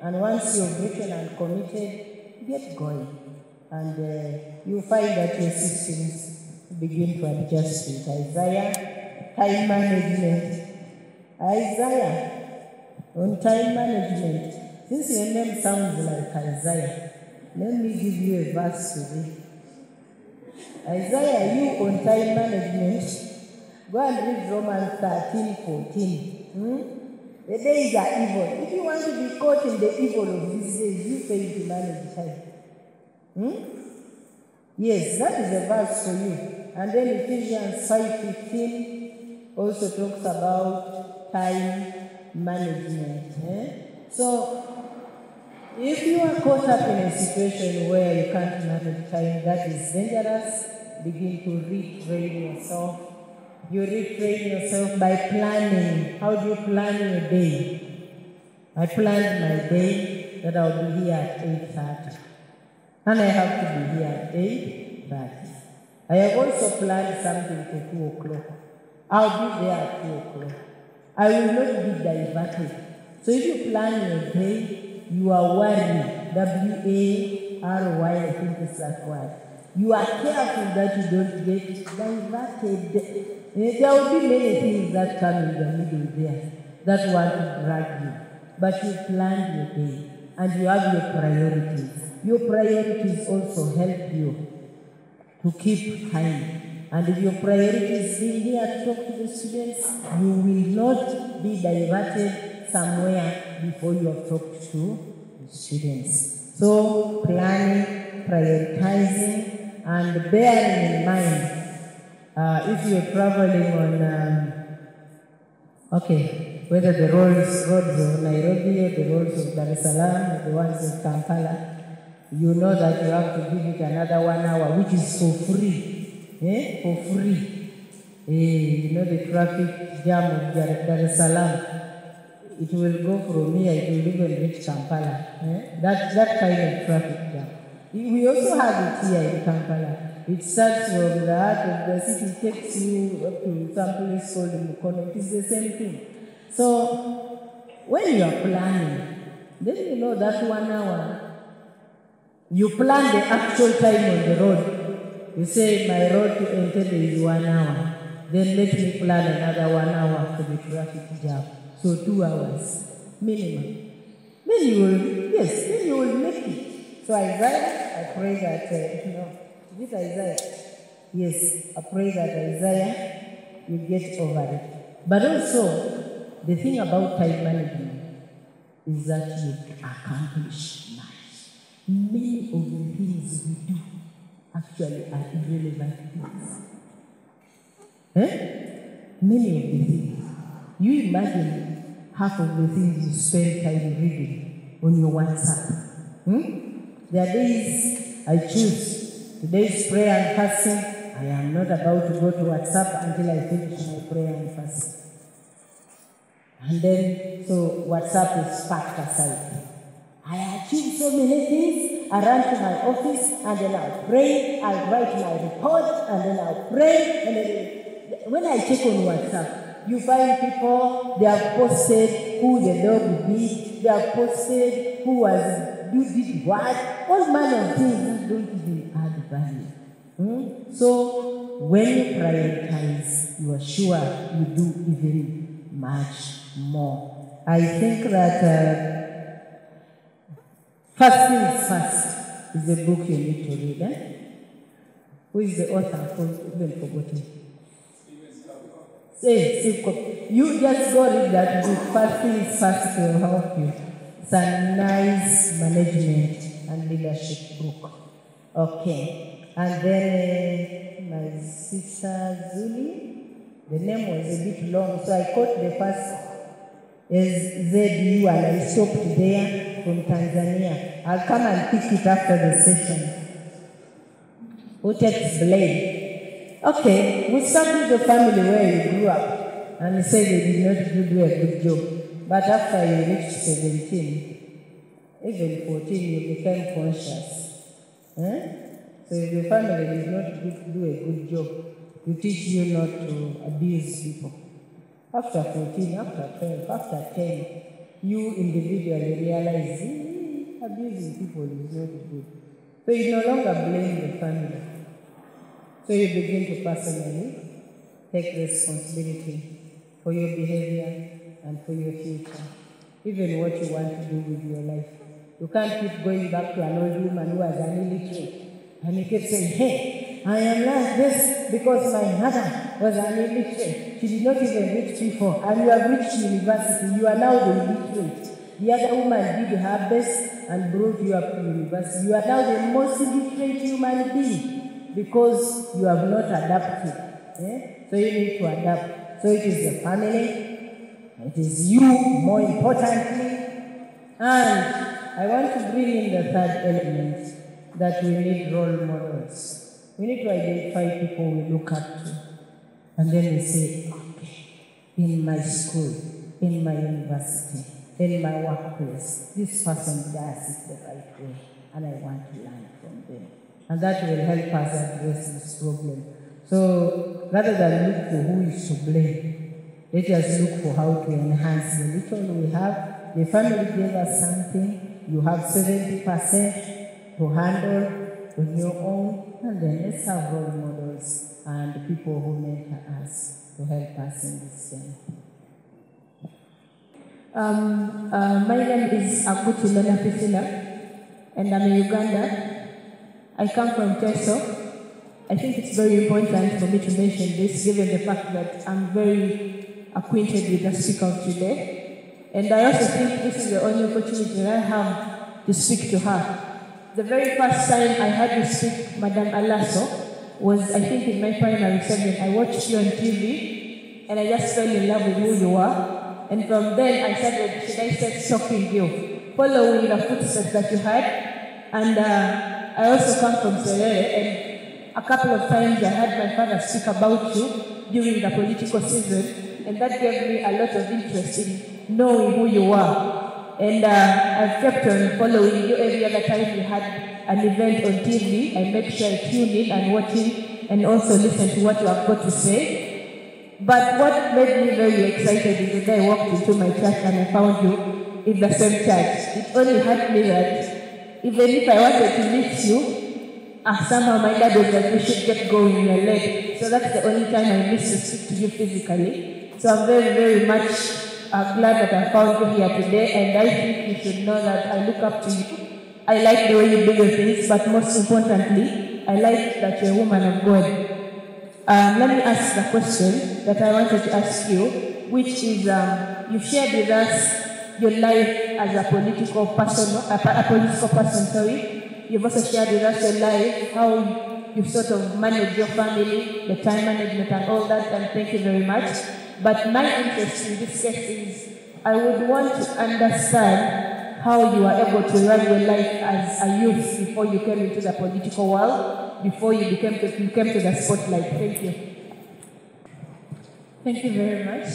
And once you've written and committed, get going. And you'll find that your systems begin to adjust with Isaiah, time management. Isaiah, on time management. Since your name sounds like Isaiah, let me give you a verse to read. Isaiah, you on time management, go and read Romans 13:14. The days are evil. If you want to be caught in the evil of these days, you fail to manage time. Yes, that is a verse for you. And then Ephesians 5:15 also talks about time management. So, if you are caught up in a situation where you can't manage time, that is dangerous. Begin to retrain yourself. You retrain yourself by planning. How do you plan your day? I planned my day that I'll be here at 8:30. And I have to be here at 8:30. I have also planned something for 2 o'clock. I'll be there at 2 o'clock. I will not be diverted. So if you plan your day, you are worried. W-A-R-Y, I think it's that word. You are careful that you don't get diverted. There will be many things that come in the middle there that want to drag you. But you planned your day and you have your priorities. Your priorities also help you to keep time. And if your priorities being here to talk to the students, you will not be diverted somewhere before you have talked to the students. So planning, prioritizing, and bearing in mind, if you're traveling on, whether the roads of Nairobi or the roads of Dar es Salaam or the ones of Kampala, you know that you have to give it another 1 hour, which is for free. For free. You know the traffic jam of Dar es Salaam. It will go from here, it will even reach Kampala. That kind of traffic jam. We also have it here in Kampala. It starts from the heart of the city, takes you up to some place called Mukono. It is the same thing. So, when you are planning, then you know that 1 hour, you plan the actual time on the road. You say, my road to Entebbe is 1 hour. Then let me plan another 1 hour for the traffic jam. So 2 hours, minimum. Then you will make it. So Isaiah, I pray that, is it Isaiah? Yes, I pray that Isaiah, you get over it. But also, the thing about time management is that you accomplish much. Many of the things we do actually are irrelevant things. Many of the things. You imagine half of the things you spend time reading on your WhatsApp. There are days I choose. Today's prayer and fasting, I am not about to go to WhatsApp until I finish my prayer and fasting. And then, so WhatsApp is packed aside. I achieve so many things. I run to my office and then I'll pray. I'll write my report and then I'll pray. And then when I check on WhatsApp, you find people, they have posted who the dog will be. They have posted who did what. All manner of things that don't even add value. So when you prioritize, you are sure you do even much more. I think that First Things First is a book you need to read. Who is the author? I've even forgotten. You just go read that book. First Things First will help you. It's a nice management and leadership book. Okay. And then my sister Zuli, the name was a bit long, so I caught the first as ZU and I stopped there from Tanzania. I'll come and pick it after the session. Who takes blame? Okay, we start with the family where you grew up and you say they did not do a good job. But after you reached 17, even 14, you became conscious. So if your family did not do a good job, we teach you not to abuse people. After 14, after 12, after 10, you individually realize abusing people is not good. So you no longer blame the family. So you begin to personally take responsibility for your behavior and for your future, even what you want to do with your life. You can't keep going back to an old woman who was an illiterate and you keep saying, hey, I am like this because my mother was an illiterate. She did not even reach before. And you have reached university. You are now the illiterate. The other woman did her best and brought you up to university. You are now the most illiterate human being because you have not adapted. So you need to adapt. So it is the family, it is you more importantly, and I want to bring in the third element, that we need role models. We need to identify people we look up to. And then we say, okay, in my school, in my university, in my workplace, this person does it the right way, and I want to learn from them. And that will help us address this problem. So rather than look for who is to blame, let us look for how to enhance the little we have. The family gave us something. You have 70% to handle on your own, and then let's have role models and people who mentor us to help us in this journey. My name is Akuti Lena Priscilla, and I'm in Uganda. I come from Teso. I think it's very important for me to mention this, given the fact that I'm very acquainted with the speaker of today. And I also think this is the only opportunity that I have to speak to her. The very first time I heard you speak, Madam Alaso, was I think in my primary 7. I watched you on TV, and I just fell in love with who you are. And from then I started, should I say, stalking you, following the footsteps that you had. And I also come from Serere, and a couple of times I heard my father speak about you during the political season, and that gave me a lot of interest in knowing who you are. And I've kept on following you every other time you had an event on TV. I make sure I tune in and watch it and also listen to what you have got to say. But what made me very excited is the day I walked into my church and I found you in the same church. It only hurt me that even if I wanted to meet you, somehow my dad was like, we should get going, you're late. So that's the only time I missed to speak to you physically. So I'm very, very much glad that I found you here today, and I think you should know that I look up to you. I like the way you do your things, but most importantly, I like that you're a woman of God. Let me ask the question that I wanted to ask you, which is, you shared with us your life as a political person, You've also shared with us your life, how you sort of manage your family, the time management and all that, and thank you very much. But my interest in this case is, I would want to understand how you were able to run your life as a youth before you came into the political world, before you came to the spotlight. Thank you. Thank you very much,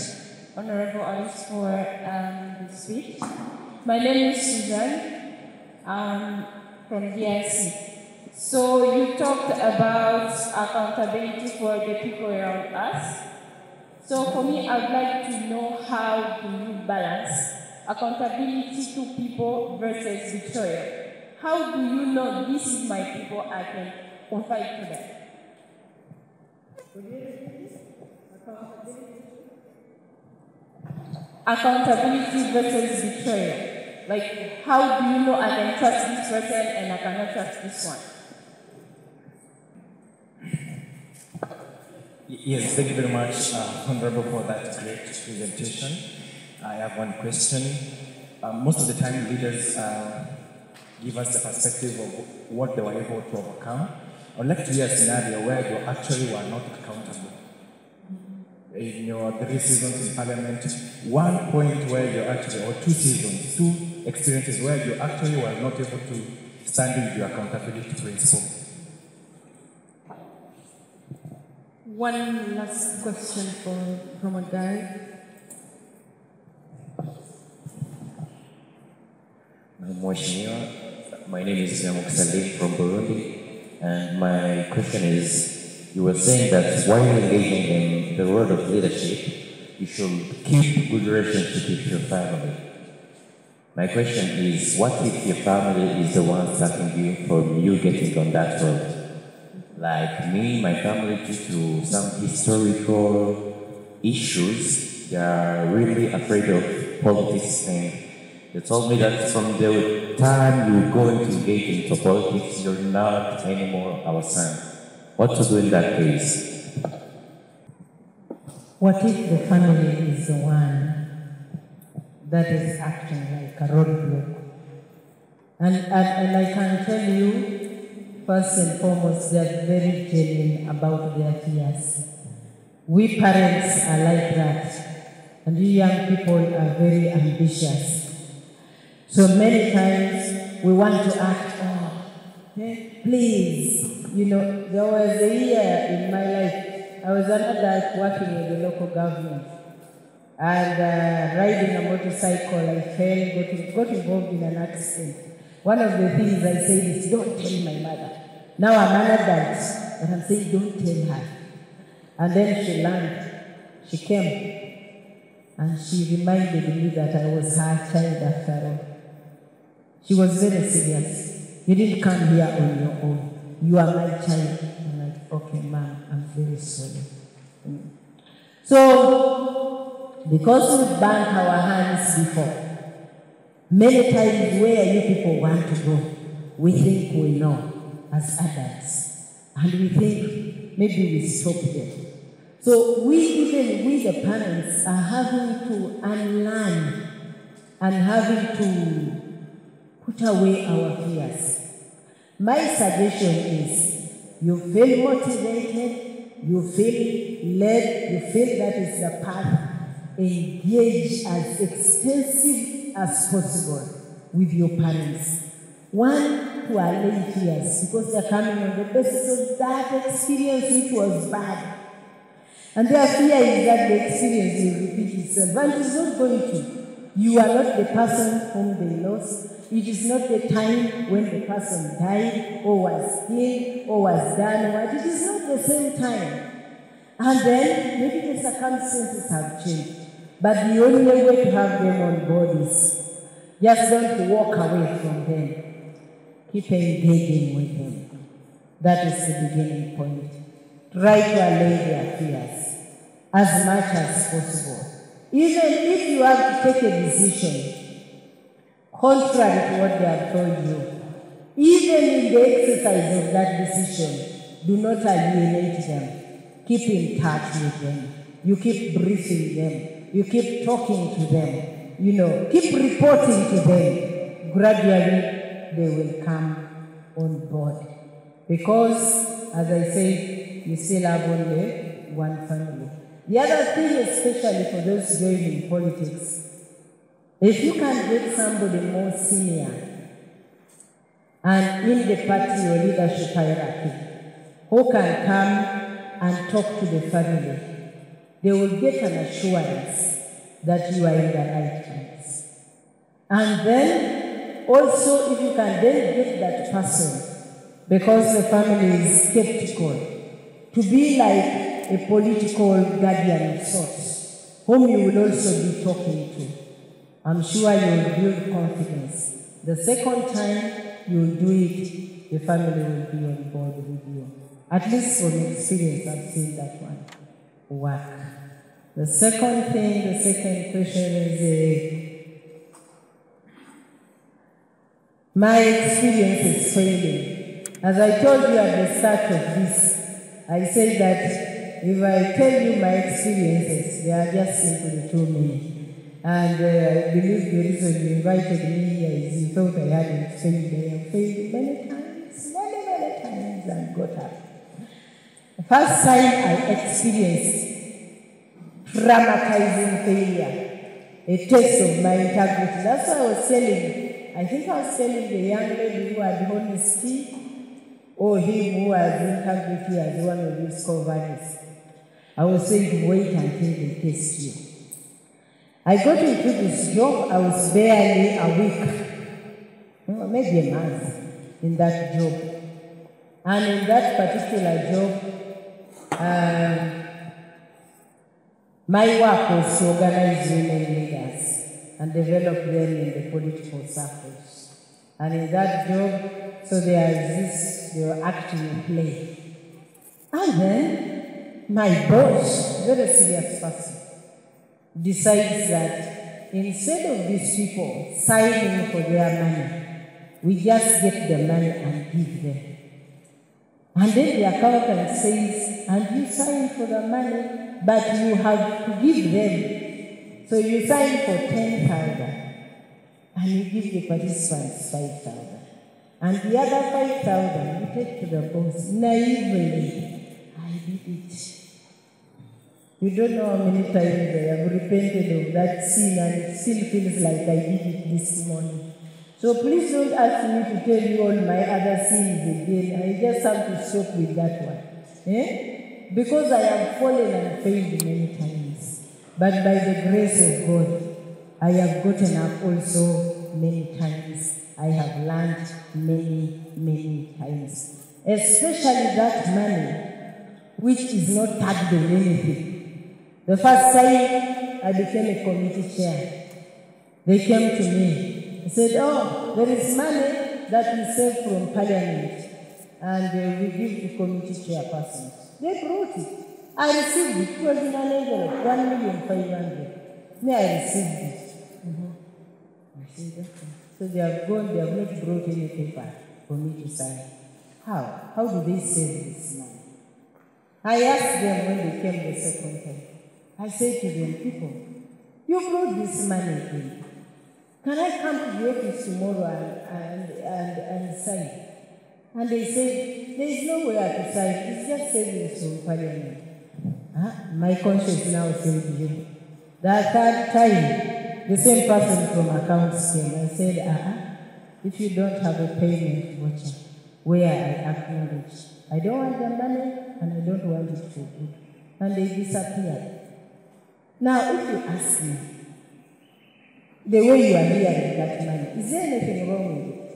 Honorable Alice, for the speech. My name is Susan. From DRC. So you talked about accountability for the people around us. So for me, I'd like to know, how do you balance accountability to people versus betrayal? How do you know this is my people, I can confide to them? Accountability versus betrayal. Like, how do you know I can trust this person and I cannot trust this one? Yes, thank you very much, Honorable, for that great presentation. I have one question. Most of the time, leaders give us the perspective of what they were able to overcome. I'd like to hear a scenario where you actually were not accountable. In your 3 seasons in Parliament, one point where you actually, or 2 seasons, 2 experiences where you actually were not able to stand with your accountability principle. One last question from a guy. My name is Yamuk Salim from Burundi, and my question is, you were saying that while engaging in the world of leadership, you should keep good relationship with your family. My question is, what if your family is the one stopping you from you getting on that road? Like me, my family, due to some historical issues, they are really afraid of politics, and they told me that from the time you're going to engage into politics, you're not anymore our son. What to do in that case? What if the family is the one that is acting like a roadblock? And I can tell you, first and foremost, they are very genuine about their fears. We parents are like that, and you young people are very ambitious. So many times we want to act, please. You know, there was a year in my life, I was an adult working with the local government, and riding a motorcycle, I fell, got involved in an accident. One of the things I said is, don't tell my mother. Now I'm an adult, but I'm saying, don't tell her. And then she learned. She came, and she reminded me that I was her child after all. She was very serious. You didn't come here on your own. You are my child. I'm like, okay, ma'am, I'm very sorry. So, because we banged our hands before, many times where you people want to go, we think we know as adults. And we think maybe we stop them. So even we the parents are having to unlearn and having to put away our fears. My suggestion is, you feel motivated, you feel led, you feel that is the path, engage as extensive as possible with your parents. One, to allay fears, because they're coming on the basis of that experience which was bad. And their fear is that the experience will repeat itself, and it's not going to. You are not the person whom they lost. It is not the time when the person died, or was killed, or was done what. It is not the same time. And then maybe the circumstances have changed. But the only way to have them on board is just don't walk away from them. Keep engaging with them. That is the beginning point. Try to allay their fears as much as possible. Even if you have to take a decision contrary to what they have told you, even in the exercise of that decision, do not alienate them. Keep in touch with them. You keep briefing them. You keep talking to them. You know, keep reporting to them. Gradually, they will come on board. Because, as I said, you still have only one family. The other thing, especially for those joining politics, if you can get somebody more senior and in the party or leadership hierarchy who can come and talk to the family, they will get an assurance that you are in the right place. And then also, if you can then get that person, because the family is skeptical, to be like a political guardian of sorts, whom you will also be talking to. I'm sure you will build confidence. The second time you will do it, the family will be on board with you. At least from experience, I've seen that one work. The second thing, the second question is, my experience is failing. As I told you at the start of this, I said that if I tell you my experiences, they are just simply too many. And I believe the reason you invited me here is you thought I hadn't failed. I have failed many times, and got up. The first time I experienced traumatizing failure, a test of my integrity. That's what I was telling. I think I was telling the young lady who had honesty, or him who has integrity as one of his covenants. I was saying, wait until they test you. I got into this job, I was barely a week, maybe a month in that job. And in that particular job, my work was to organize women leaders and develop them in the political circles. And in that job, so they were acting in play. And then my boss, very serious person, decides that instead of these people signing for their money, we just get the money and give them. And then the accountant says, and you sign for the money, but you have to give them. So you sign for 10,000, and you give the participants 5,000. And the other 5,000 you take to the boss. Naively, I did it. You don't know how many times I have repented of that sin, and it still feels like I did it this morning. So please don't ask me to tell you all my other sins again. I just have to stop with that one. Because I have fallen and failed many times. But by the grace of God, I have gotten up also many times. I have learned many, many times. Especially that money, which is not tagged on anything. The first time I became a committee chair, they came to me and said, oh, there is money that we save from Parliament, and we give to committee chairpersons. They brought it. I received it. It was in an envelope, 1,500,000. Me, I received it. I said, okay. So they have gone, they have not brought any paper for me to sign. How? How do they save this money? I asked them when they came the second time. I said to them, people, you brought this money in. Can I come to the office tomorrow and sign? And they said, there is nowhere to sign. It's just savings from Parliament. My conscience now said you. The third time, the same person from accounts came. I said, if you don't have a payment voucher, where I acknowledge, I don't want the money and I don't want it for good. And they disappeared. Now, if you ask me, the way you are hearing that money, is there anything wrong with it?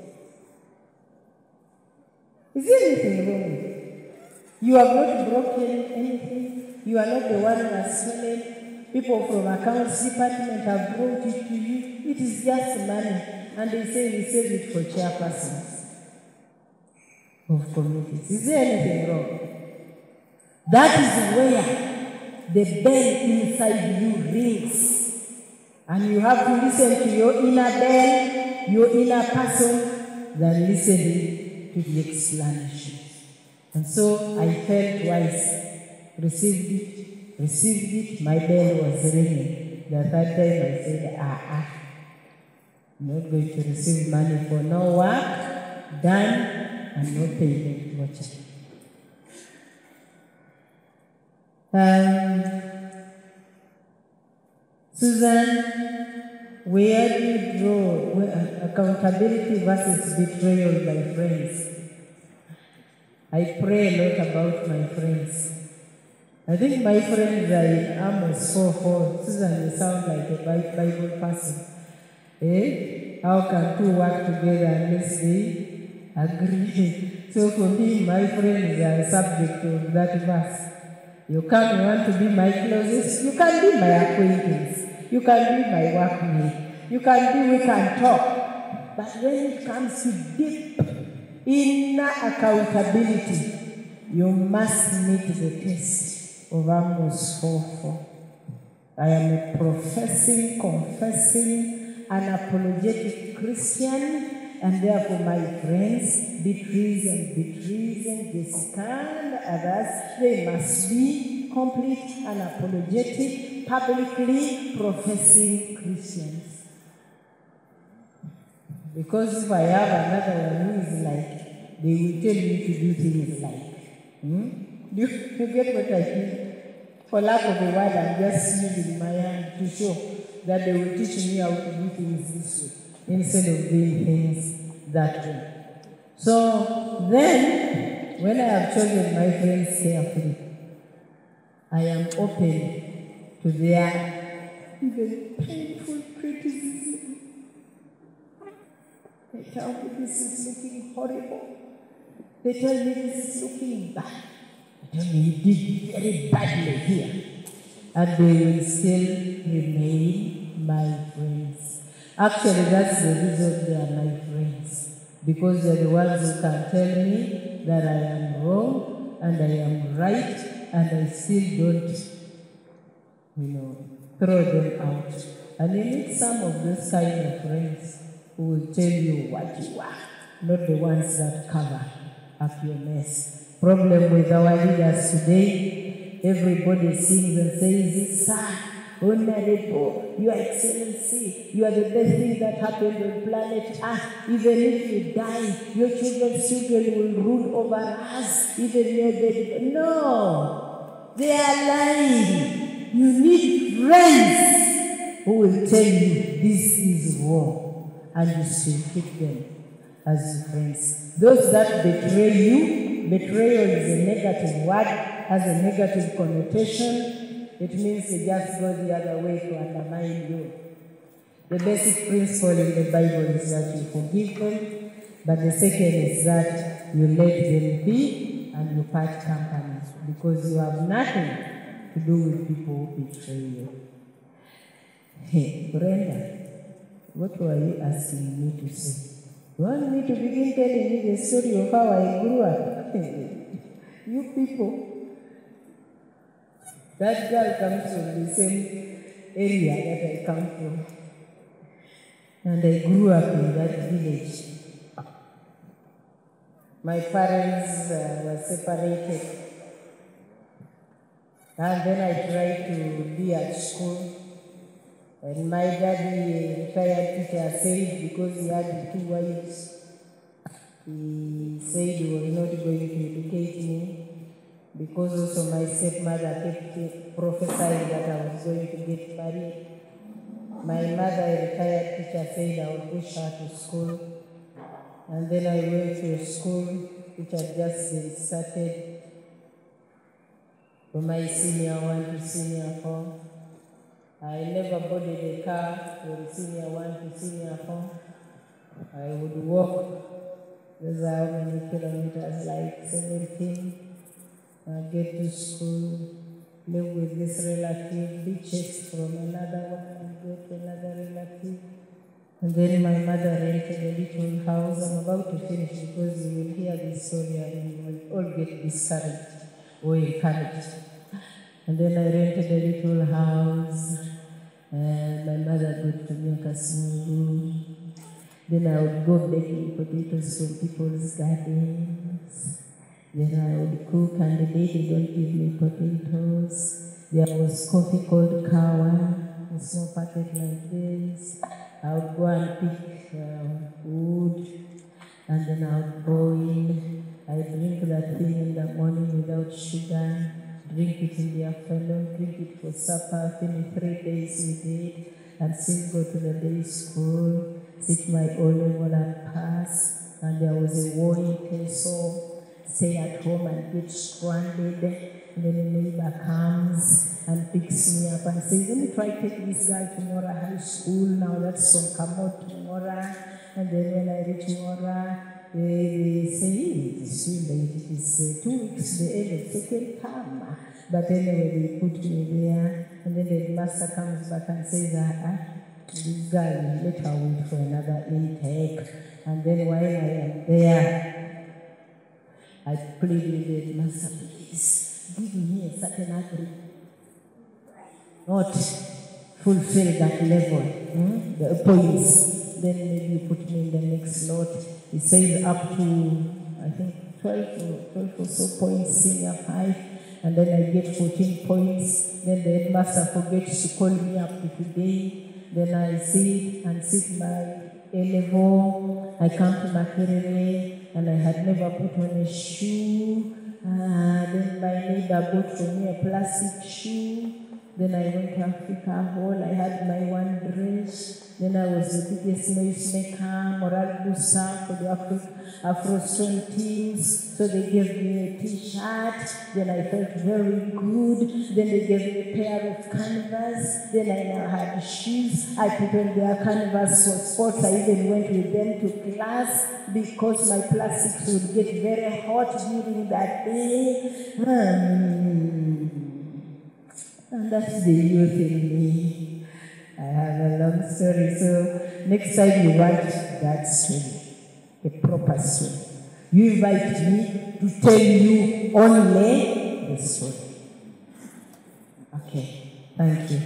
Is there anything wrong with it? You have not broken anything. You are not the one who has stolen. People from accounts department have brought it to you. It is just money. And they say we save it for chairpersons of committees. Is there anything wrong? That is where the bell inside you rings. And you have to listen to your inner bell, your inner person, than listening to the explanation. And so I felt twice, received it, my bell was ringing. The third time I said, I'm not going to receive money for no work done and no payment voucher. Susan, where do you draw accountability versus betrayal by friends? I pray a lot about my friends. I think my friends are in Amos 4:4. Susan, you sound like a Bible person. How can two work together unless they agree? So for me, my friends are subject to that verse. You can't want to be my closest. You can be my acquaintance. You can be my workmate. You can be, we can talk. But when it comes to deep inner accountability, you must meet the test of Amos 4:4. I am a professing, confessing, unapologetic Christian, and therefore my friends, betrays and Jessica others, they must be complete, unapologetic, publicly professing Christians. Because if I have another one who is like, they will tell me to do things like, Do you get what I mean? For lack of a word, I'm just using my hand to show that they will teach me how to do things this way instead of doing things that way. So then, when I have chosen my friends carefully, I am open to their even painful criticism. They tell me this is looking horrible. They tell me this is looking bad. They tell me you did very badly here. And they will still remain my friends. Actually, that's the reason they are my friends. Because they're the ones who can tell me that I am wrong and I am right, and I still don't, throw them out. And you need some of those kind of friends who will tell you what you are, not the ones that cover up your mess. problem with our leaders today. Everybody sings and says, Sir, Honorable, Your Excellency, you are the best thing that happened on planet Earth. Even if you die, your children's children will rule over us. Even your dead. No, they are lying. You need friends who will tell you this is wrong, and you still keep them as friends. Those that betray you, betrayal is a negative word, has a negative connotation. It means they just go the other way to undermine you. The basic principle in the Bible is that you forgive them, but the second is that you let them be and you part company, because you have nothing to do with people who betray you. Hey, Brenda, what were you asking me to say? You want me to begin telling you the story of how I grew up? You people. That girl comes from the same area that I come from. And I grew up in that village. My parents were separated. And then I tried to be at school. And my daddy, retired teacher, said because he had 2 wives, he said he was not going to educate me. Because also my stepmother kept prophesying that I was going to get married. My mother, a retired teacher, said I would push her to school. And then I went to a school which had just been started from my senior 1 to senior 4. I never boarded a car from senior 1 to senior 4. I would walk, those are how many kilometers, like 17. I get to school, live with this relative, be chased from another one, and go to another relative. And then my mother rented a little house. I'm about to finish because you will hear this story and you will all get discouraged or encouraged. And then I rented a little house, and my mother got to make a small room. Then I would go begging potatoes from people's gardens. Then I would cook, and the day they don't give me potatoes, there was coffee called kawa, a small packet like this. I would go and pick wood, and then I would boil. I drink that thing in the morning without sugar, drink it in the afternoon, drink it for supper, finish 3 days with it, and still go to the day school, sit my O-level and pass. And there was a war in Kenso. Stay at home and get stranded. And then a neighbor comes and picks me up and says, let me try to take this guy to Mora High School. Now that's from Kamot to Mora. And then when I reach Mora, they say, it's too late. It is 2 weeks, the end of second term. But anyway, they put me there. And then the master comes back and says, this guy will let her wait for another intake. And then while I am there, I plead with the master, please give me a certain agreement, not fulfill that level, the points. Then maybe you put me in the next slot. It says up to, I think, 12 or so points, senior 5, and then I get 14 points. Then the headmaster forgets to call me up to today. Then I sit and sit my A-level. I come to Makerere. And I had never put on a shoe. Then my neighbor bought for me a plastic shoe. Then I went to Africa Hall. I had my one dress. Then I was the biggest noise maker, moral booster for the Afro Stone teams. So they gave me a t-shirt. Then I felt very good. Then they gave me a pair of canvas. Then I now had shoes. I put on their canvas for sports. I even went with them to class because my plastics would get very hot during that day. And that's the youth in me. I have a long story, so next time you want that story, a proper story, you invite me to tell you only the story. Okay, thank you.